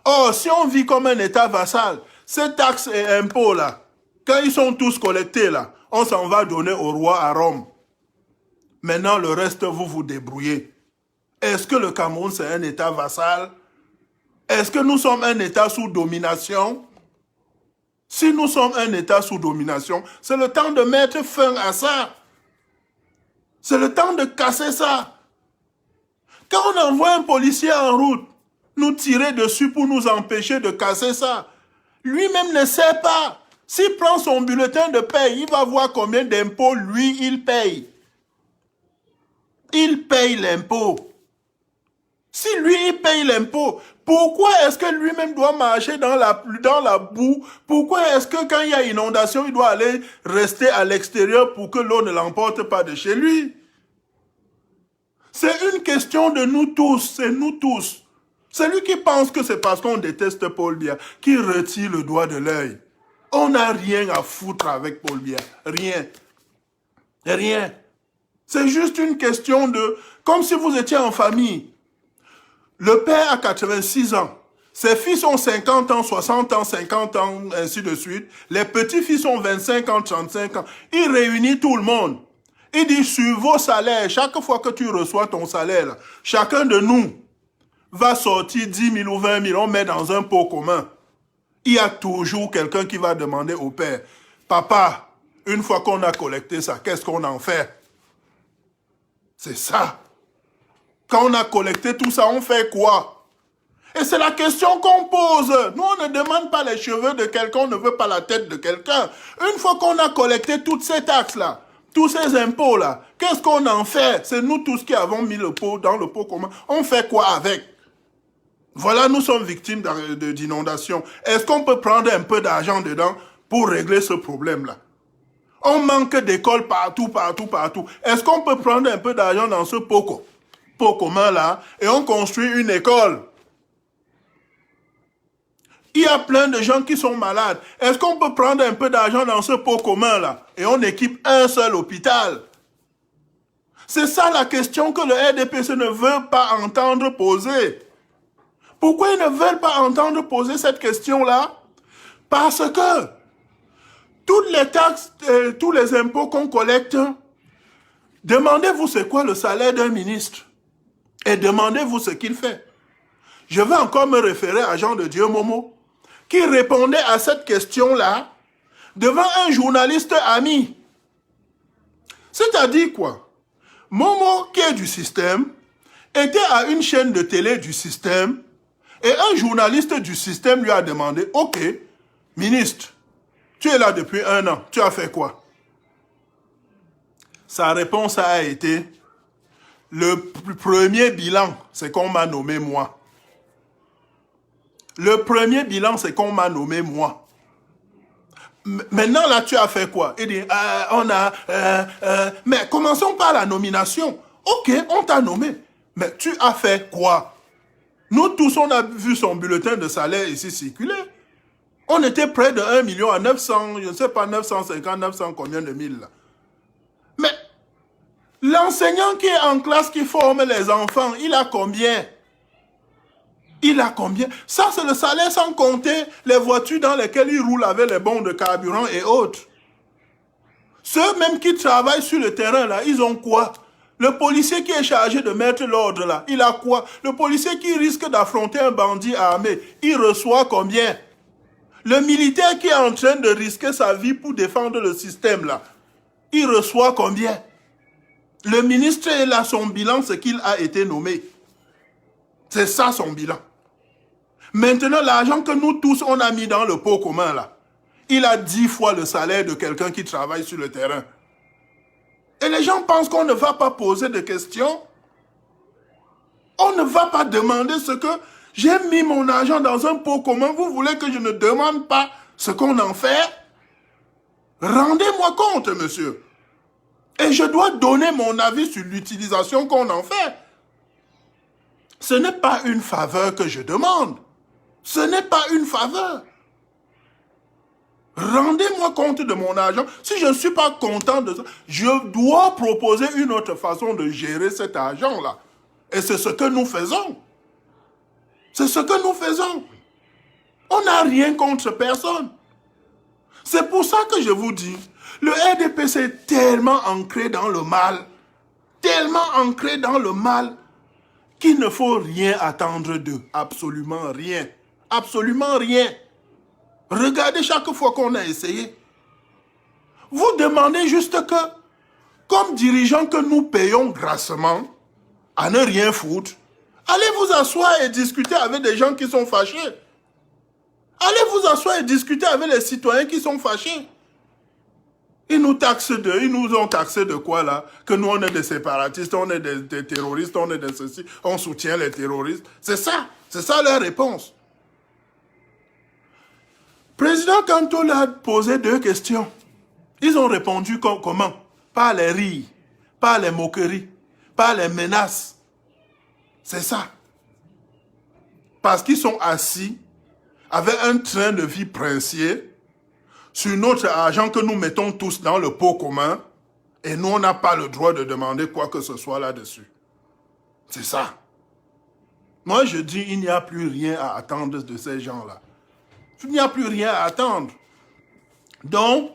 Or, si on vit comme un État vassal, ces taxes et impôts-là, quand ils sont tous collectés, là, on s'en va donner au roi à Rome. Maintenant, le reste, vous vous débrouillez. Est-ce que le Cameroun, c'est un État vassal? Est-ce que nous sommes un État sous domination? Si nous sommes un État sous domination, c'est le temps de mettre fin à ça. C'est le temps de casser ça. Quand on envoie un policier en route, nous tirer dessus pour nous empêcher de casser ça, lui-même ne sait pas. S'il prend son bulletin de paye, il va voir combien d'impôts, lui, il paye. Il paye l'impôt. Si lui, il paye l'impôt, pourquoi est-ce que lui-même doit marcher dans la boue? Pourquoi est-ce que quand il y a inondation, il doit aller rester à l'extérieur pour que l'eau ne l'emporte pas de chez lui? C'est une question de nous tous, c'est nous tous. Celui qui pense que c'est parce qu'on déteste Paul Biya qui retire le doigt de l'œil. On n'a rien à foutre avec Paul Biya. Rien. Rien. C'est juste une question de... Comme si vous étiez en famille. Le père a 86 ans. Ses fils ont 50 ans, 60 ans, 50 ans, ainsi de suite. Les petits-fils ont 25 ans, 35 ans. Il réunit tout le monde. Il dit, sur vos salaires, chaque fois que tu reçois ton salaire, là, chacun de nous va sortir 10 000 ou 20 000, on met dans un pot commun. Il y a toujours quelqu'un qui va demander au père, papa, une fois qu'on a collecté ça, qu'est-ce qu'on en fait? C'est ça. Quand on a collecté tout ça, on fait quoi? Et c'est la question qu'on pose. Nous, on ne demande pas les cheveux de quelqu'un, on ne veut pas la tête de quelqu'un. Une fois qu'on a collecté toutes ces taxes-là, tous ces impôts-là, qu'est-ce qu'on en fait? C'est nous tous qui avons mis le pot dans le pot commun. On fait quoi avec? Voilà, nous sommes victimes d'inondations. Est-ce qu'on peut prendre un peu d'argent dedans pour régler ce problème-là? On manque d'écoles partout, partout, partout. Est-ce qu'on peut prendre un peu d'argent dans ce pot commun-là et on construit une école? Il y a plein de gens qui sont malades. Est-ce qu'on peut prendre un peu d'argent dans ce pot commun-là et on équipe un seul hôpital? C'est ça la question que le RDPC ne veut pas entendre poser. Pourquoi ils ne veulent pas entendre poser cette question-là? Parce que toutes les taxes, tous les impôts qu'on collecte, demandez-vous c'est quoi le salaire d'un ministre et demandez-vous ce qu'il fait. Je vais encore me référer à Jean de Dieu Momo, qui répondait à cette question-là devant un journaliste ami. C'est-à-dire quoi? Momo, qui est du système, était à une chaîne de télé du système et un journaliste du système lui a demandé, « Ok, ministre, tu es là depuis 1 an, tu as fait quoi? » Sa réponse a été, « Le premier bilan, c'est qu'on m'a nommé moi. Le premier bilan, c'est qu'on m'a nommé moi. Maintenant, là, tu as fait quoi? » Il dit, mais commençons par la nomination. Ok, on t'a nommé. Mais tu as fait quoi? Nous tous, on a vu son bulletin de salaire ici circuler. On était près de 1 million à 900, je ne sais pas, 950, 900 combien de mille là. Mais l'enseignant qui est en classe, qui forme les enfants, il a combien? Il a combien? Ça, c'est le salaire sans compter les voitures dans lesquelles il roule avec les bons de carburant et autres. Ceux même qui travaillent sur le terrain, là, ils ont quoi? Le policier qui est chargé de mettre l'ordre, là, il a quoi? Le policier qui risque d'affronter un bandit armé, il reçoit combien? Le militaire qui est en train de risquer sa vie pour défendre le système, là, il reçoit combien? Le ministre est là, son bilan, c'est qu'il a été nommé. C'est ça son bilan. Maintenant, l'argent que nous tous, on a mis dans le pot commun, là, il a 10 fois le salaire de quelqu'un qui travaille sur le terrain. Et les gens pensent qu'on ne va pas poser de questions. On ne va pas demander ce que... J'ai mis mon argent dans un pot commun, vous voulez que je ne demande pas ce qu'on en fait? Rendez-moi compte, monsieur. Et je dois donner mon avis sur l'utilisation qu'on en fait. Ce n'est pas une faveur que je demande. Ce n'est pas une faveur. Rendez-moi compte de mon argent. Si je ne suis pas content de ça, je dois proposer une autre façon de gérer cet argent-là. Et c'est ce que nous faisons. C'est ce que nous faisons. On n'a rien contre personne. C'est pour ça que je vous dis, le RDPC est tellement ancré dans le mal, qu'il ne faut rien attendre d'eux. Absolument rien. Absolument rien. Regardez chaque fois qu'on a essayé. Vous demandez juste que, comme dirigeants que nous payons grassement, à ne rien foutre, allez vous asseoir et discuter avec des gens qui sont fâchés. Allez vous asseoir et discuter avec les citoyens qui sont fâchés. Ils nous ont taxé de quoi là? Que nous on est des séparatistes, on est des terroristes, on est des ceci, on soutient les terroristes. C'est ça leur réponse. Président Kanto a posé 2 questions. Ils ont répondu comment? Par les rires, par les moqueries, par les menaces. C'est ça. Parce qu'ils sont assis avec un train de vie princier sur notre argent que nous mettons tous dans le pot commun et nous, on n'a pas le droit de demander quoi que ce soit là-dessus. C'est ça. Moi, je dis, il n'y a plus rien à attendre de ces gens-là. Il n'y a plus rien à attendre. Donc,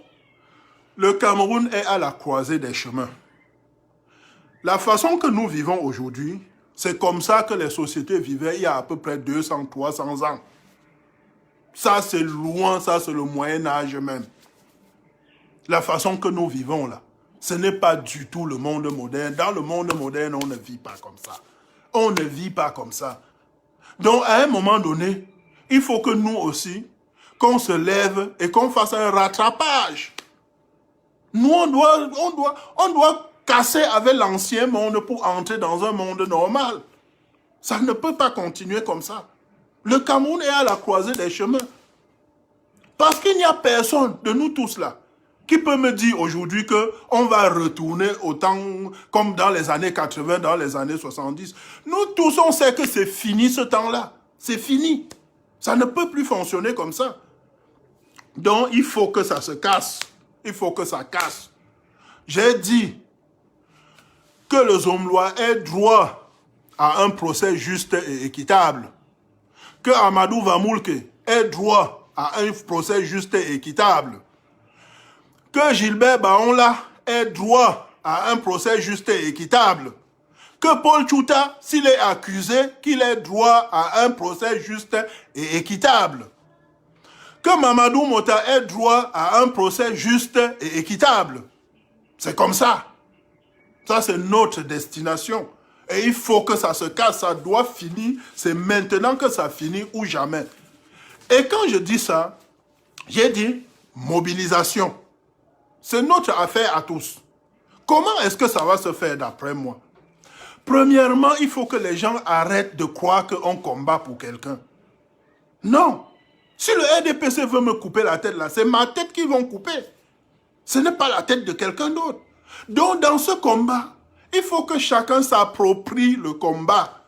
le Cameroun est à la croisée des chemins. La façon que nous vivons aujourd'hui, c'est comme ça que les sociétés vivaient il y a à peu près 200, 300 ans. Ça, c'est loin, ça, c'est le Moyen-Âge même. La façon que nous vivons là, ce n'est pas du tout le monde moderne. Dans le monde moderne, on ne vit pas comme ça. On ne vit pas comme ça. Donc, à un moment donné, il faut que nous aussi, qu'on se lève et qu'on fasse un rattrapage. Nous, on doit casser avec l'ancien monde pour entrer dans un monde normal. Ça ne peut pas continuer comme ça. Le Cameroun est à la croisée des chemins. Parce qu'il n'y a personne de nous tous là qui peut me dire aujourd'hui qu'on va retourner au temps comme dans les années 80, dans les années 70. Nous tous, on sait que c'est fini ce temps-là. C'est fini. Ça ne peut plus fonctionner comme ça. Donc, il faut que ça se casse. Il faut que ça casse. J'ai dit que le Zomlois ait droit à un procès juste et équitable. Que Amadou Vamoulke ait droit à un procès juste et équitable. Que Gilbert Baonla ait droit à un procès juste et équitable. Que Paul Tchouta, s'il est accusé, qu'il ait droit à un procès juste et équitable. Que Mamadou Mota ait droit à un procès juste et équitable. C'est comme ça. Ça, c'est notre destination. Et il faut que ça se casse, ça doit finir. C'est maintenant que ça finit ou jamais. Et quand je dis ça, j'ai dit mobilisation. C'est notre affaire à tous. Comment est-ce que ça va se faire d'après moi? Premièrement, il faut que les gens arrêtent de croire qu'on combat pour quelqu'un. Non. Si le RDPC veut me couper la tête là, c'est ma tête qu'ils vont couper. Ce n'est pas la tête de quelqu'un d'autre. Donc dans ce combat, il faut que chacun s'approprie le combat.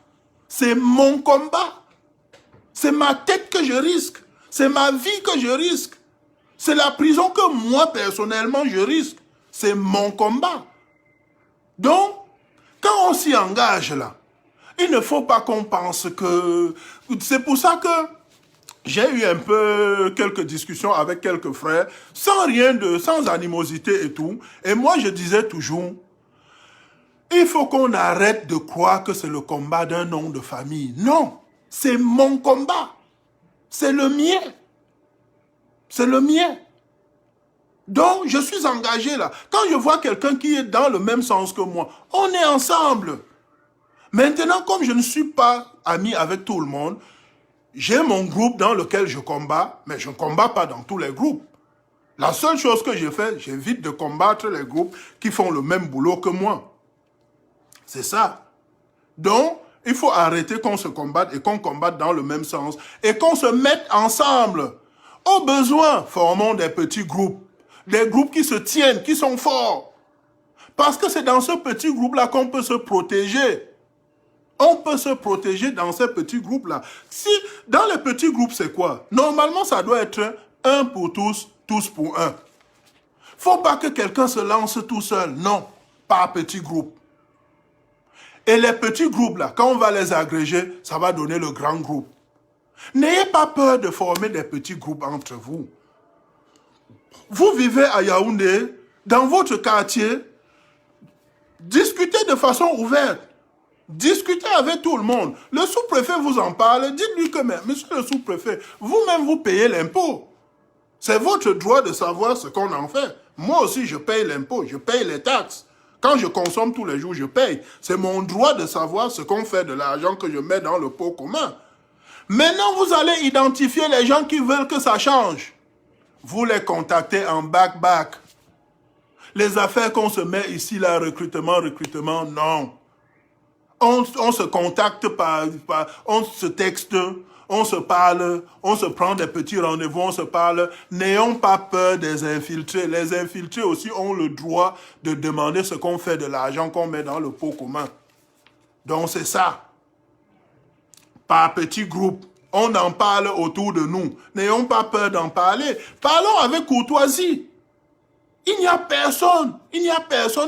C'est mon combat. C'est ma tête que je risque. C'est ma vie que je risque. C'est la prison que moi personnellement je risque. C'est mon combat. Donc, quand on s'y engage là, il ne faut pas qu'on pense que... C'est pour ça que j'ai eu un peu quelques discussions avec quelques frères, sans animosité et tout. Et moi, je disais toujours, il faut qu'on arrête de croire que c'est le combat d'un nom de famille. Non, c'est mon combat. C'est le mien. C'est le mien. Donc, je suis engagé là. Quand je vois quelqu'un qui est dans le même sens que moi, on est ensemble. Maintenant, comme je ne suis pas ami avec tout le monde, j'ai mon groupe dans lequel je combats, mais je ne combats pas dans tous les groupes. La seule chose que je fais, j'évite de combattre les groupes qui font le même boulot que moi. C'est ça. Donc, il faut arrêter qu'on se combatte et qu'on combatte dans le même sens et qu'on se mette ensemble. Au besoin, formons des petits groupes. Des groupes qui se tiennent, qui sont forts. Parce que c'est dans ce petit groupe-là qu'on peut se protéger. On peut se protéger dans ces petits groupes-là. Si, dans les petits groupes, c'est quoi? Normalement, ça doit être un pour tous, tous pour un. Faut pas que quelqu'un se lance tout seul. Non, par petit groupe. Et les petits groupes-là, quand on va les agréger, ça va donner le grand groupe. N'ayez pas peur de former des petits groupes entre vous. Vous vivez à Yaoundé, dans votre quartier, discutez de façon ouverte. Discutez avec tout le monde. Le sous-préfet vous en parle. Dites-lui que, monsieur le sous-préfet, vous-même vous payez l'impôt. C'est votre droit de savoir ce qu'on en fait. Moi aussi, je paye l'impôt, je paye les taxes. Quand je consomme tous les jours, je paye. C'est mon droit de savoir ce qu'on fait de l'argent que je mets dans le pot commun. Maintenant, vous allez identifier les gens qui veulent que ça change. Vous les contactez en back-back. Les affaires qu'on se met ici, là, recrutement, non. On se contacte on se texte, on se parle, on se prend des petits rendez-vous, on se parle. N'ayons pas peur des infiltrés. Les infiltrés aussi ont le droit de demander ce qu'on fait de l'argent qu'on met dans le pot commun. Donc c'est ça. Par petits groupes, on en parle autour de nous. N'ayons pas peur d'en parler. Parlons avec courtoisie. Il n'y a personne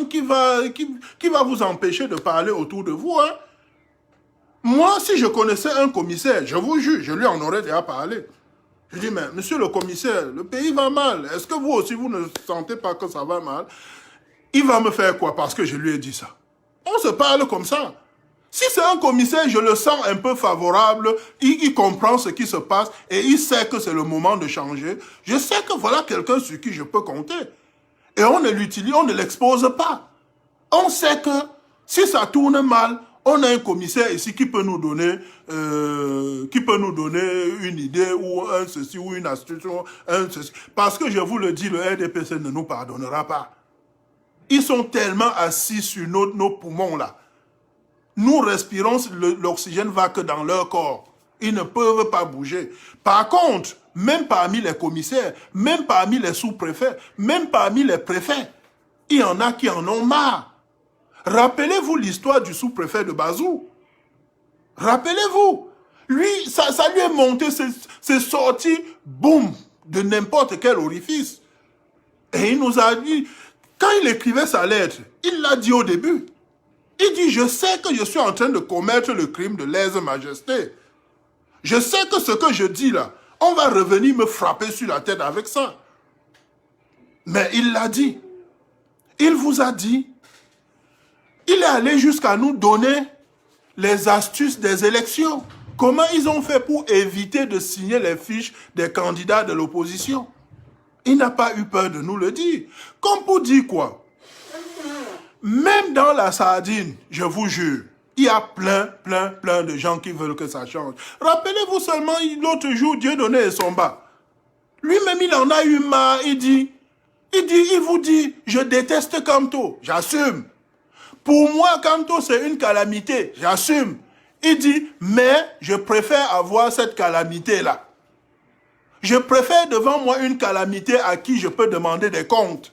qui va vous empêcher de parler autour de vous. Hein. Moi, si je connaissais un commissaire, je vous jure, je lui en aurais déjà parlé. Je dis, mais monsieur le commissaire, le pays va mal. Est-ce que vous aussi, vous ne sentez pas que ça va mal? Il va me faire quoi parce que je lui ai dit ça? On se parle comme ça. Si c'est un commissaire, je le sens un peu favorable, il comprend ce qui se passe et il sait que c'est le moment de changer. Je sais que voilà quelqu'un sur qui je peux compter. Et on ne l'expose pas. On sait que si ça tourne mal, on a un commissaire ici qui peut nous donner une idée ou un ceci ou une astuce. Parce que je vous le dis, le RDPC ne nous pardonnera pas. Ils sont tellement assis sur nos poumons là. Nous respirons, l'oxygène va que dans leur corps. Ils ne peuvent pas bouger. Par contre, même parmi les commissaires, même parmi les sous-préfets, même parmi les préfets, il y en a qui en ont marre. Rappelez-vous l'histoire du sous-préfet de Bazou. Rappelez-vous. Lui, ça lui est monté, c'est sorti, boum, de n'importe quel orifice. Et il nous a dit, quand il écrivait sa lettre, il l'a dit au début. Il dit, je sais que je suis en train de commettre le crime de lèse-majesté. Je sais que ce que je dis là, on va revenir me frapper sur la tête avec ça. Mais il l'a dit. Il vous a dit. Il est allé jusqu'à nous donner les astuces des élections. Comment ils ont fait pour éviter de signer les fiches des candidats de l'opposition. Il n'a pas eu peur de nous le dire. Comme pour dire quoi? Même dans la sardine, je vous jure, il y a plein de gens qui veulent que ça change. Rappelez-vous seulement l'autre jour, Dieudonné et Somba. Lui-même, il en a eu marre, il vous dit, je déteste Kamto, j'assume. Pour moi, Kamto, c'est une calamité, j'assume. Il dit, mais je préfère avoir cette calamité-là. Je préfère devant moi une calamité à qui je peux demander des comptes.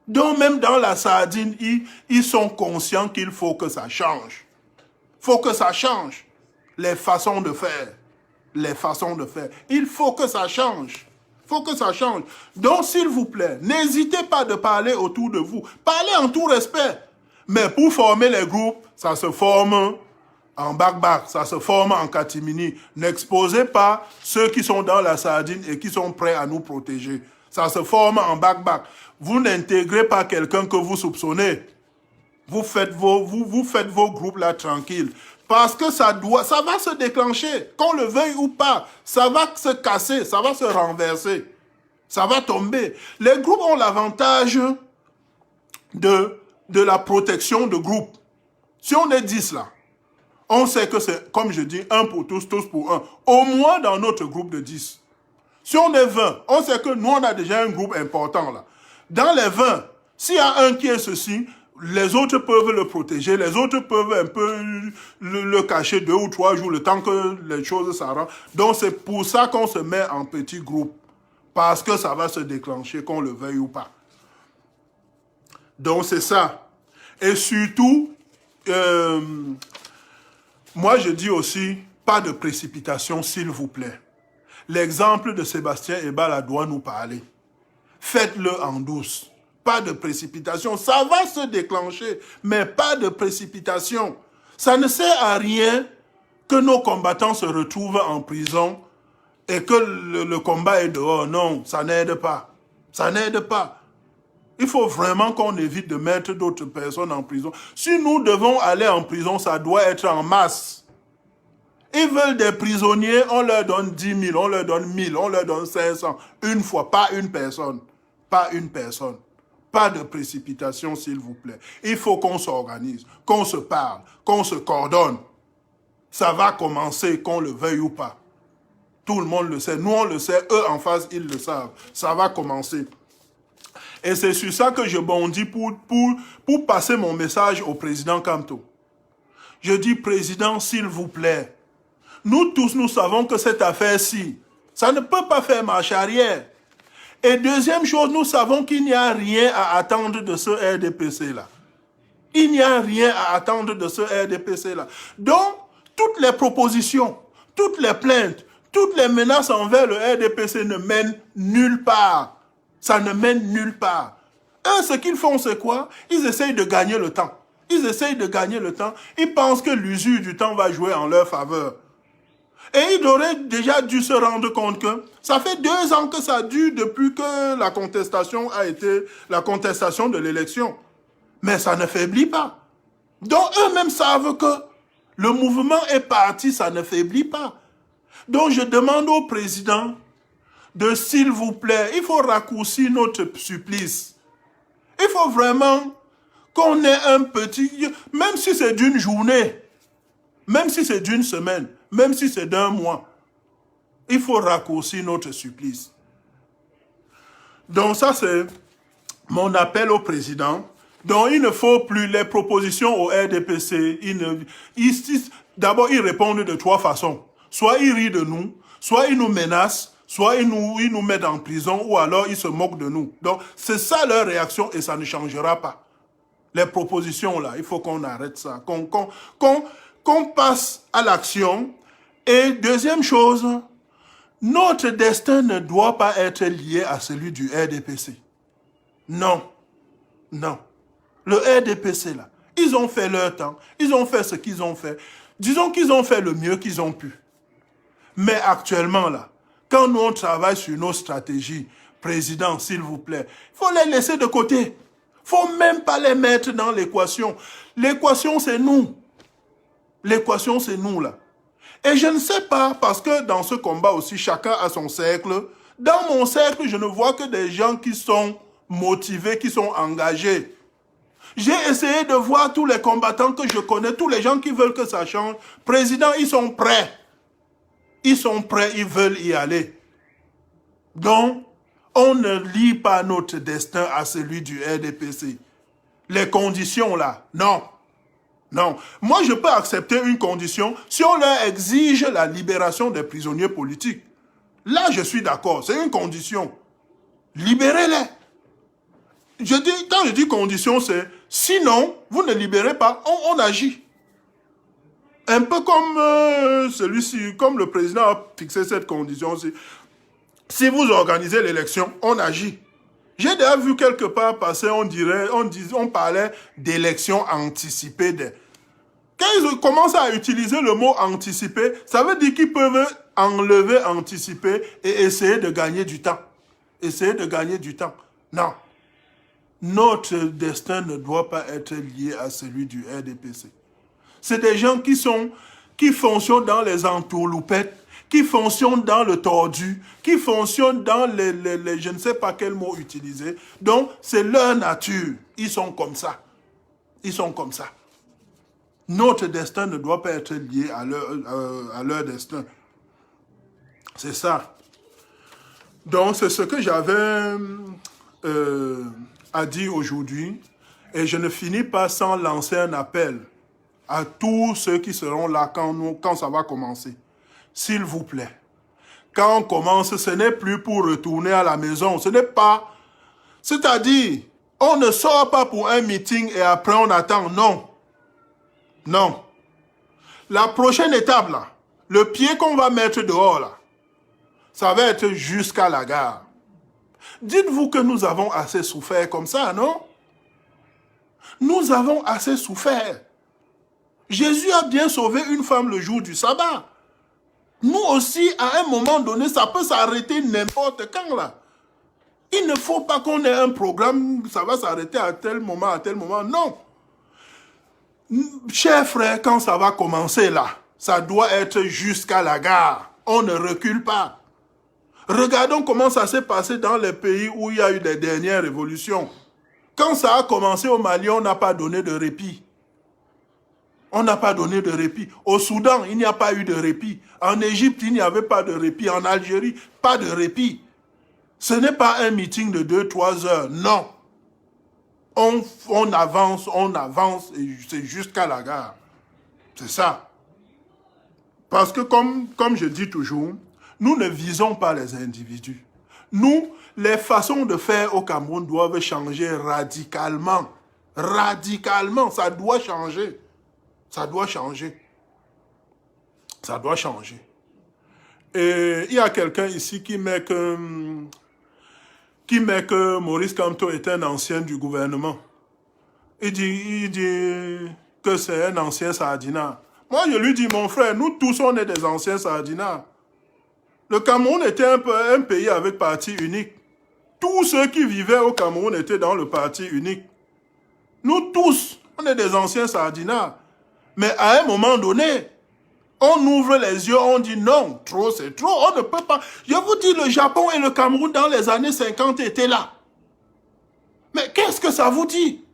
Donc même dans la sardine, ils sont conscients qu'il faut que ça change. Il faut que ça change. Les façons de faire. Les façons de faire. Il faut que ça change. Il faut que ça change. Donc s'il vous plaît, n'hésitez pas de parler autour de vous. Parlez en tout respect. Mais pour former les groupes, ça se forme en bac-bac, ça se forme en catimini. N'exposez pas ceux qui sont dans la sardine et qui sont prêts à nous protéger. Ça se forme en bac-bac. Vous n'intégrez pas quelqu'un que vous soupçonnez. Vous faites vos groupes là tranquilles. Parce que ça va se déclencher. Qu'on le veuille ou pas, ça va se casser, ça va se renverser. Ça va tomber. Les groupes ont l'avantage de la protection de groupe. Si on est 10 là, on sait que c'est, comme je dis, un pour tous, tous pour un. Au moins dans notre groupe de 10. Si on est 20, on sait que nous, on a déjà un groupe important là. Dans les 20, s'il y a un qui est ceci, les autres peuvent le protéger, les autres peuvent un peu le cacher 2 ou 3 jours, le temps que les choses s'arrangent. Donc c'est pour ça qu'on se met en petits groupes. Parce que ça va se déclencher, qu'on le veuille ou pas. Donc c'est ça. Et surtout, moi je dis aussi, pas de précipitation s'il vous plaît. L'exemple de Sébastien Ebala doit nous parler. Faites-le en douce. Pas de précipitation. Ça va se déclencher, mais pas de précipitation. Ça ne sert à rien que nos combattants se retrouvent en prison et que le combat est dehors. Non, ça n'aide pas. Ça n'aide pas. Il faut vraiment qu'on évite de mettre d'autres personnes en prison. Si nous devons aller en prison, ça doit être en masse. Ils veulent des prisonniers, on leur donne 10 000, on leur donne 1000, on leur donne 500. Une fois, pas une personne. Pas une personne. Pas de précipitation, s'il vous plaît. Il faut qu'on s'organise, qu'on se parle, qu'on se coordonne. Ça va commencer, qu'on le veuille ou pas. Tout le monde le sait. Nous, on le sait. Eux, en face, ils le savent. Ça va commencer. Et c'est sur ça que je bondis pour passer mon message au président Kamto. Je dis, président, s'il vous plaît, nous tous, nous savons que cette affaire-ci, ça ne peut pas faire marche arrière. Et deuxième chose, nous savons qu'il n'y a rien à attendre de ce RDPC-là. Il n'y a rien à attendre de ce RDPC-là. Donc, toutes les propositions, toutes les plaintes, toutes les menaces envers le RDPC ne mènent nulle part. Ça ne mène nulle part. Eux, ce qu'ils font, c'est quoi? Ils essayent de gagner le temps. Ils essayent de gagner le temps. Ils pensent que l'usure du temps va jouer en leur faveur. Et ils auraient déjà dû se rendre compte que ça fait 2 ans que ça dure depuis que la contestation a été la contestation de l'élection. Mais ça ne faiblit pas. Donc eux-mêmes savent que le mouvement est parti, ça ne faiblit pas. Donc je demande au président de, s'il vous plaît, il faut raccourcir notre supplice. Il faut vraiment qu'on ait un petit, même si c'est d'une journée, même si c'est d'une semaine, même si c'est d'1 mois, il faut raccourcir notre supplice. Donc ça, c'est mon appel au président. Donc il ne faut plus les propositions au RDPC. D'abord, ils répondent de 3 façons. Soit ils rient de nous, soit ils nous menacent, soit ils nous mettent en prison, ou alors ils se moquent de nous. Donc c'est ça leur réaction et ça ne changera pas. Les propositions là, il faut qu'on arrête ça, qu'on passe à l'action. Et deuxième chose, notre destin ne doit pas être lié à celui du RDPC. Non, non. Le RDPC là, ils ont fait leur temps, ils ont fait ce qu'ils ont fait. Disons qu'ils ont fait le mieux qu'ils ont pu. Mais actuellement là, quand nous on travaille sur nos stratégies, président, s'il vous plaît, il faut les laisser de côté. Il ne faut même pas les mettre dans l'équation. L'équation, c'est nous. L'équation, c'est nous là. Et je ne sais pas, parce que dans ce combat aussi, chacun a son cercle. Dans mon cercle, je ne vois que des gens qui sont motivés, qui sont engagés. J'ai essayé de voir tous les combattants que je connais, tous les gens qui veulent que ça change. Président, ils sont prêts. Ils sont prêts, ils veulent y aller. Donc, on ne lie pas notre destin à celui du RDPC. Les conditions là, non. Non. Moi, je peux accepter une condition si on leur exige la libération des prisonniers politiques. Là, je suis d'accord. C'est une condition. Libérez-les. Quand je dis condition, c'est sinon, vous ne libérez pas, on agit. Un peu comme celui-ci, comme le président a fixé cette condition-ci. Si vous organisez l'élection, on agit. J'ai déjà vu quelque part passer, on parlait d'élection anticipée. Quand ils commencent à utiliser le mot anticipé, ça veut dire qu'ils peuvent enlever anticipé et essayer de gagner du temps. Essayer de gagner du temps. Non. Notre destin ne doit pas être lié à celui du RDPC. C'est des gens qui fonctionnent dans les entourloupettes, qui fonctionnent dans le tordu, qui fonctionnent dans les je ne sais pas quel mot utiliser. Donc, c'est leur nature. Ils sont comme ça. Ils sont comme ça. Notre destin ne doit pas être lié à leur destin. C'est ça. Donc, c'est ce que j'avais à dire aujourd'hui. Et je ne finis pas sans lancer un appel à tous ceux qui seront là quand ça va commencer. S'il vous plaît, quand on commence, ce n'est plus pour retourner à la maison. Ce n'est pas... C'est-à-dire, on ne sort pas pour un meeting et après on attend. Non. Non. La prochaine étape, là, le pied qu'on va mettre dehors, là, ça va être jusqu'à la gare. Dites-vous que nous avons assez souffert comme ça, non? Nous avons assez souffert. Jésus a bien sauvé une femme le jour du sabbat. Nous aussi, à un moment donné, ça peut s'arrêter n'importe quand, là. Il ne faut pas qu'on ait un programme, ça va s'arrêter à tel moment, non. Chers frères, quand ça va commencer, là, ça doit être jusqu'à la gare. On ne recule pas. Regardons comment ça s'est passé dans les pays où il y a eu des dernières révolutions. Quand ça a commencé au Mali, on n'a pas donné de répit. On n'a pas donné de répit. Au Soudan, il n'y a pas eu de répit. En Égypte, il n'y avait pas de répit. En Algérie, pas de répit. Ce n'est pas un meeting de 2-3 heures. Non. On avance, et c'est jusqu'à la gare. C'est ça. Parce que comme je dis toujours, nous ne visons pas les individus. Nous, les façons de faire au Cameroun doivent changer radicalement. Radicalement, ça doit changer. Ça doit changer. Ça doit changer. Et il y a quelqu'un ici qui met que Maurice Kamto est un ancien du gouvernement. Il dit que c'est un ancien sardinat. Moi, je lui dis, mon frère, nous tous, on est des anciens sardinats. Le Cameroun était un pays avec parti unique. Tous ceux qui vivaient au Cameroun étaient dans le parti unique. Nous tous, on est des anciens sardinats. Mais à un moment donné, on ouvre les yeux, on dit non, trop c'est trop, on ne peut pas. Je vous dis, le Japon et le Cameroun dans les années 50 étaient là. Mais qu'est-ce que ça vous dit?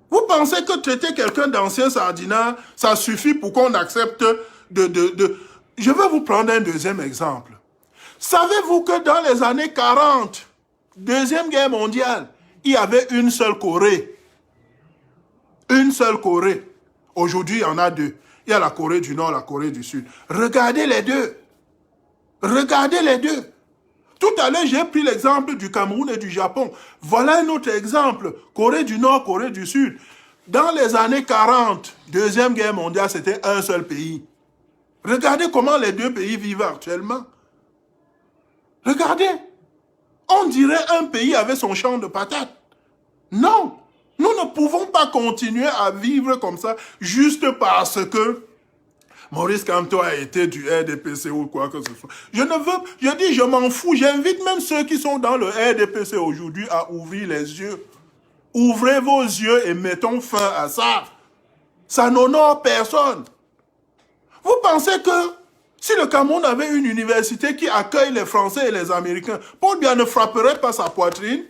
Vous pensez que traiter quelqu'un d'ancien sardinat, ça suffit pour qu'on accepte de... Je vais vous prendre un deuxième exemple. Savez-vous que dans les années 40, Deuxième Guerre mondiale, il y avait une seule Corée. Une seule Corée. Aujourd'hui, il y en a deux. Il y a la Corée du Nord, la Corée du Sud. Regardez les deux. Regardez les deux. Tout à l'heure, j'ai pris l'exemple du Cameroun et du Japon. Voilà un autre exemple. Corée du Nord, Corée du Sud. Dans les années 40, Deuxième Guerre mondiale, c'était un seul pays. Regardez comment les deux pays vivent actuellement. Regardez. On dirait un pays avec son champ de patates. Non. Nous ne pouvons pas continuer à vivre comme ça juste parce que Maurice Kamto a été du RDPC ou quoi que ce soit. Je m'en fous. J'invite même ceux qui sont dans le RDPC aujourd'hui à ouvrir les yeux. Ouvrez vos yeux et mettons fin à ça. Ça n'honore personne. Vous pensez que si le Cameroun avait une université qui accueille les Français et les Américains, Paul Biya ne frapperait pas sa poitrine?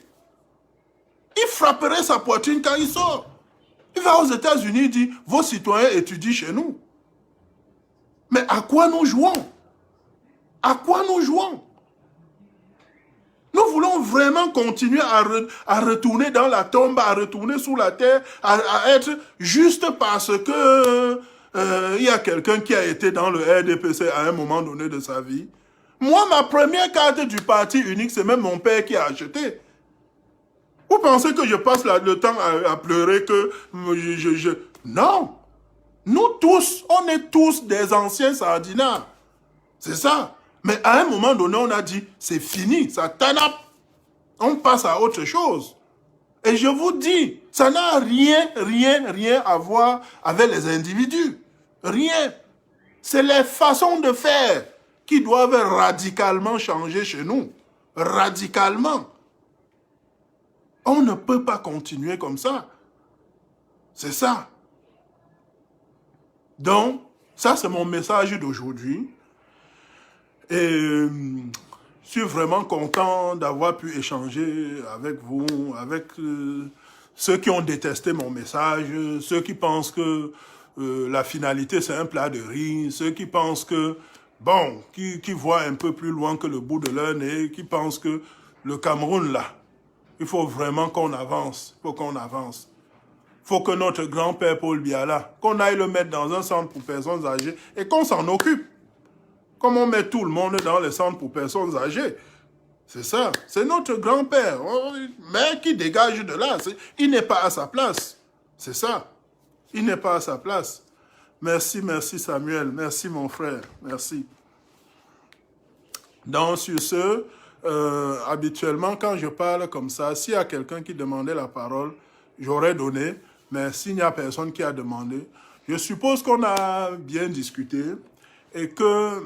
Il frapperait sa poitrine quand il sort. Il va aux États-Unis et dit, vos citoyens étudient chez nous. Mais à quoi nous jouons? À quoi nous jouons? Nous voulons vraiment continuer à retourner dans la tombe, à retourner sous la terre, à être juste parce que il y a quelqu'un qui a été dans le RDPC à un moment donné de sa vie. Moi, ma première carte du parti unique, c'est même mon père qui a acheté. Vous pensez que je passe le temps à pleurer que Non. Nous tous, on est tous des anciens sardinats. C'est ça. Mais à un moment donné, on a dit, c'est fini, ça tanape. On passe à autre chose. Et je vous dis, ça n'a rien à voir avec les individus. Rien. C'est les façons de faire qui doivent radicalement changer chez nous. Radicalement. On ne peut pas continuer comme ça. C'est ça. Donc, ça c'est mon message d'aujourd'hui. Et je suis vraiment content d'avoir pu échanger avec vous, avec ceux qui ont détesté mon message, ceux qui pensent que la finalité c'est un plat de riz, ceux qui pensent que, bon, qui voient un peu plus loin que le bout de leur nez, qui pensent que le Cameroun là, il faut vraiment qu'on avance, il faut qu'on avance. Il faut que notre grand-père Paul Biya là, qu'on aille le mettre dans un centre pour personnes âgées et qu'on s'en occupe. Comme on met tout le monde dans les centres pour personnes âgées. C'est ça. C'est notre grand-père. Mais qui dégage de là. Il n'est pas à sa place. C'est ça. Il n'est pas à sa place. Merci Samuel. Merci mon frère. Merci. Donc sur ce, habituellement quand je parle comme ça, s'il y a quelqu'un qui demandait la parole, j'aurais donné. Mais s'il n'y a personne qui a demandé, je suppose qu'on a bien discuté. Et que,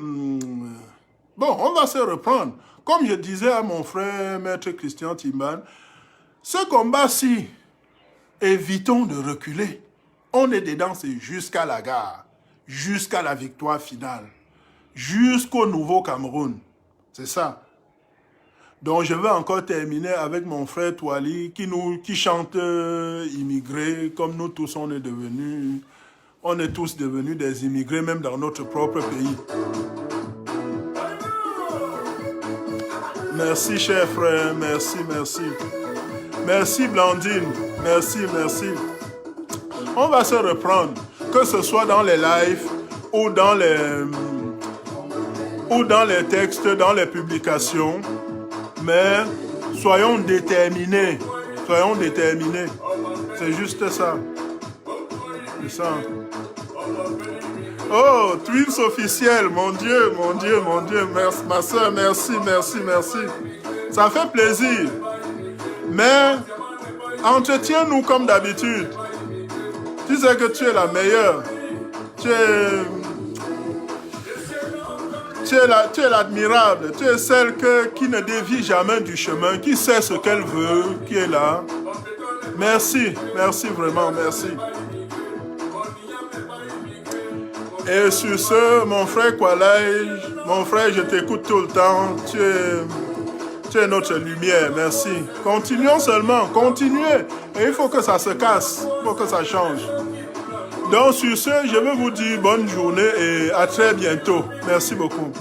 bon, on va se reprendre. Comme je disais à mon frère, Maître Christian Timban, ce combat-ci, évitons de reculer. On est dedans, c'est jusqu'à la gare, jusqu'à la victoire finale, jusqu'au nouveau Cameroun. C'est ça. Donc, je vais encore terminer avec mon frère Touali, qui chante immigré, comme nous tous, on est devenus... On est tous devenus des immigrés, même dans notre propre pays. Merci, cher frère. Merci. Merci, Blandine. Merci. On va se reprendre. que ce soit dans les lives ou dans les textes, dans les publications, mais soyons déterminés. Soyons déterminés. C'est juste ça. C'est ça. Oh, Twins officiel, mon Dieu, mon Dieu, mon Dieu. Merci, ma soeur, merci, merci, merci. Ça fait plaisir. Mais entretiens-nous comme d'habitude. Tu sais que tu es la meilleure. Tu es l'admirable. Tu es celle qui ne dévie jamais du chemin, qui sait ce qu'elle veut, qui est là. Merci, merci vraiment, merci. Et sur ce, mon frère Kwalai, mon frère, je t'écoute tout le temps. Tu es notre lumière, merci. Continuons seulement, continuez. Et il faut que ça se casse, il faut que ça change. Donc sur ce, je veux vous dire bonne journée et à très bientôt. Merci beaucoup.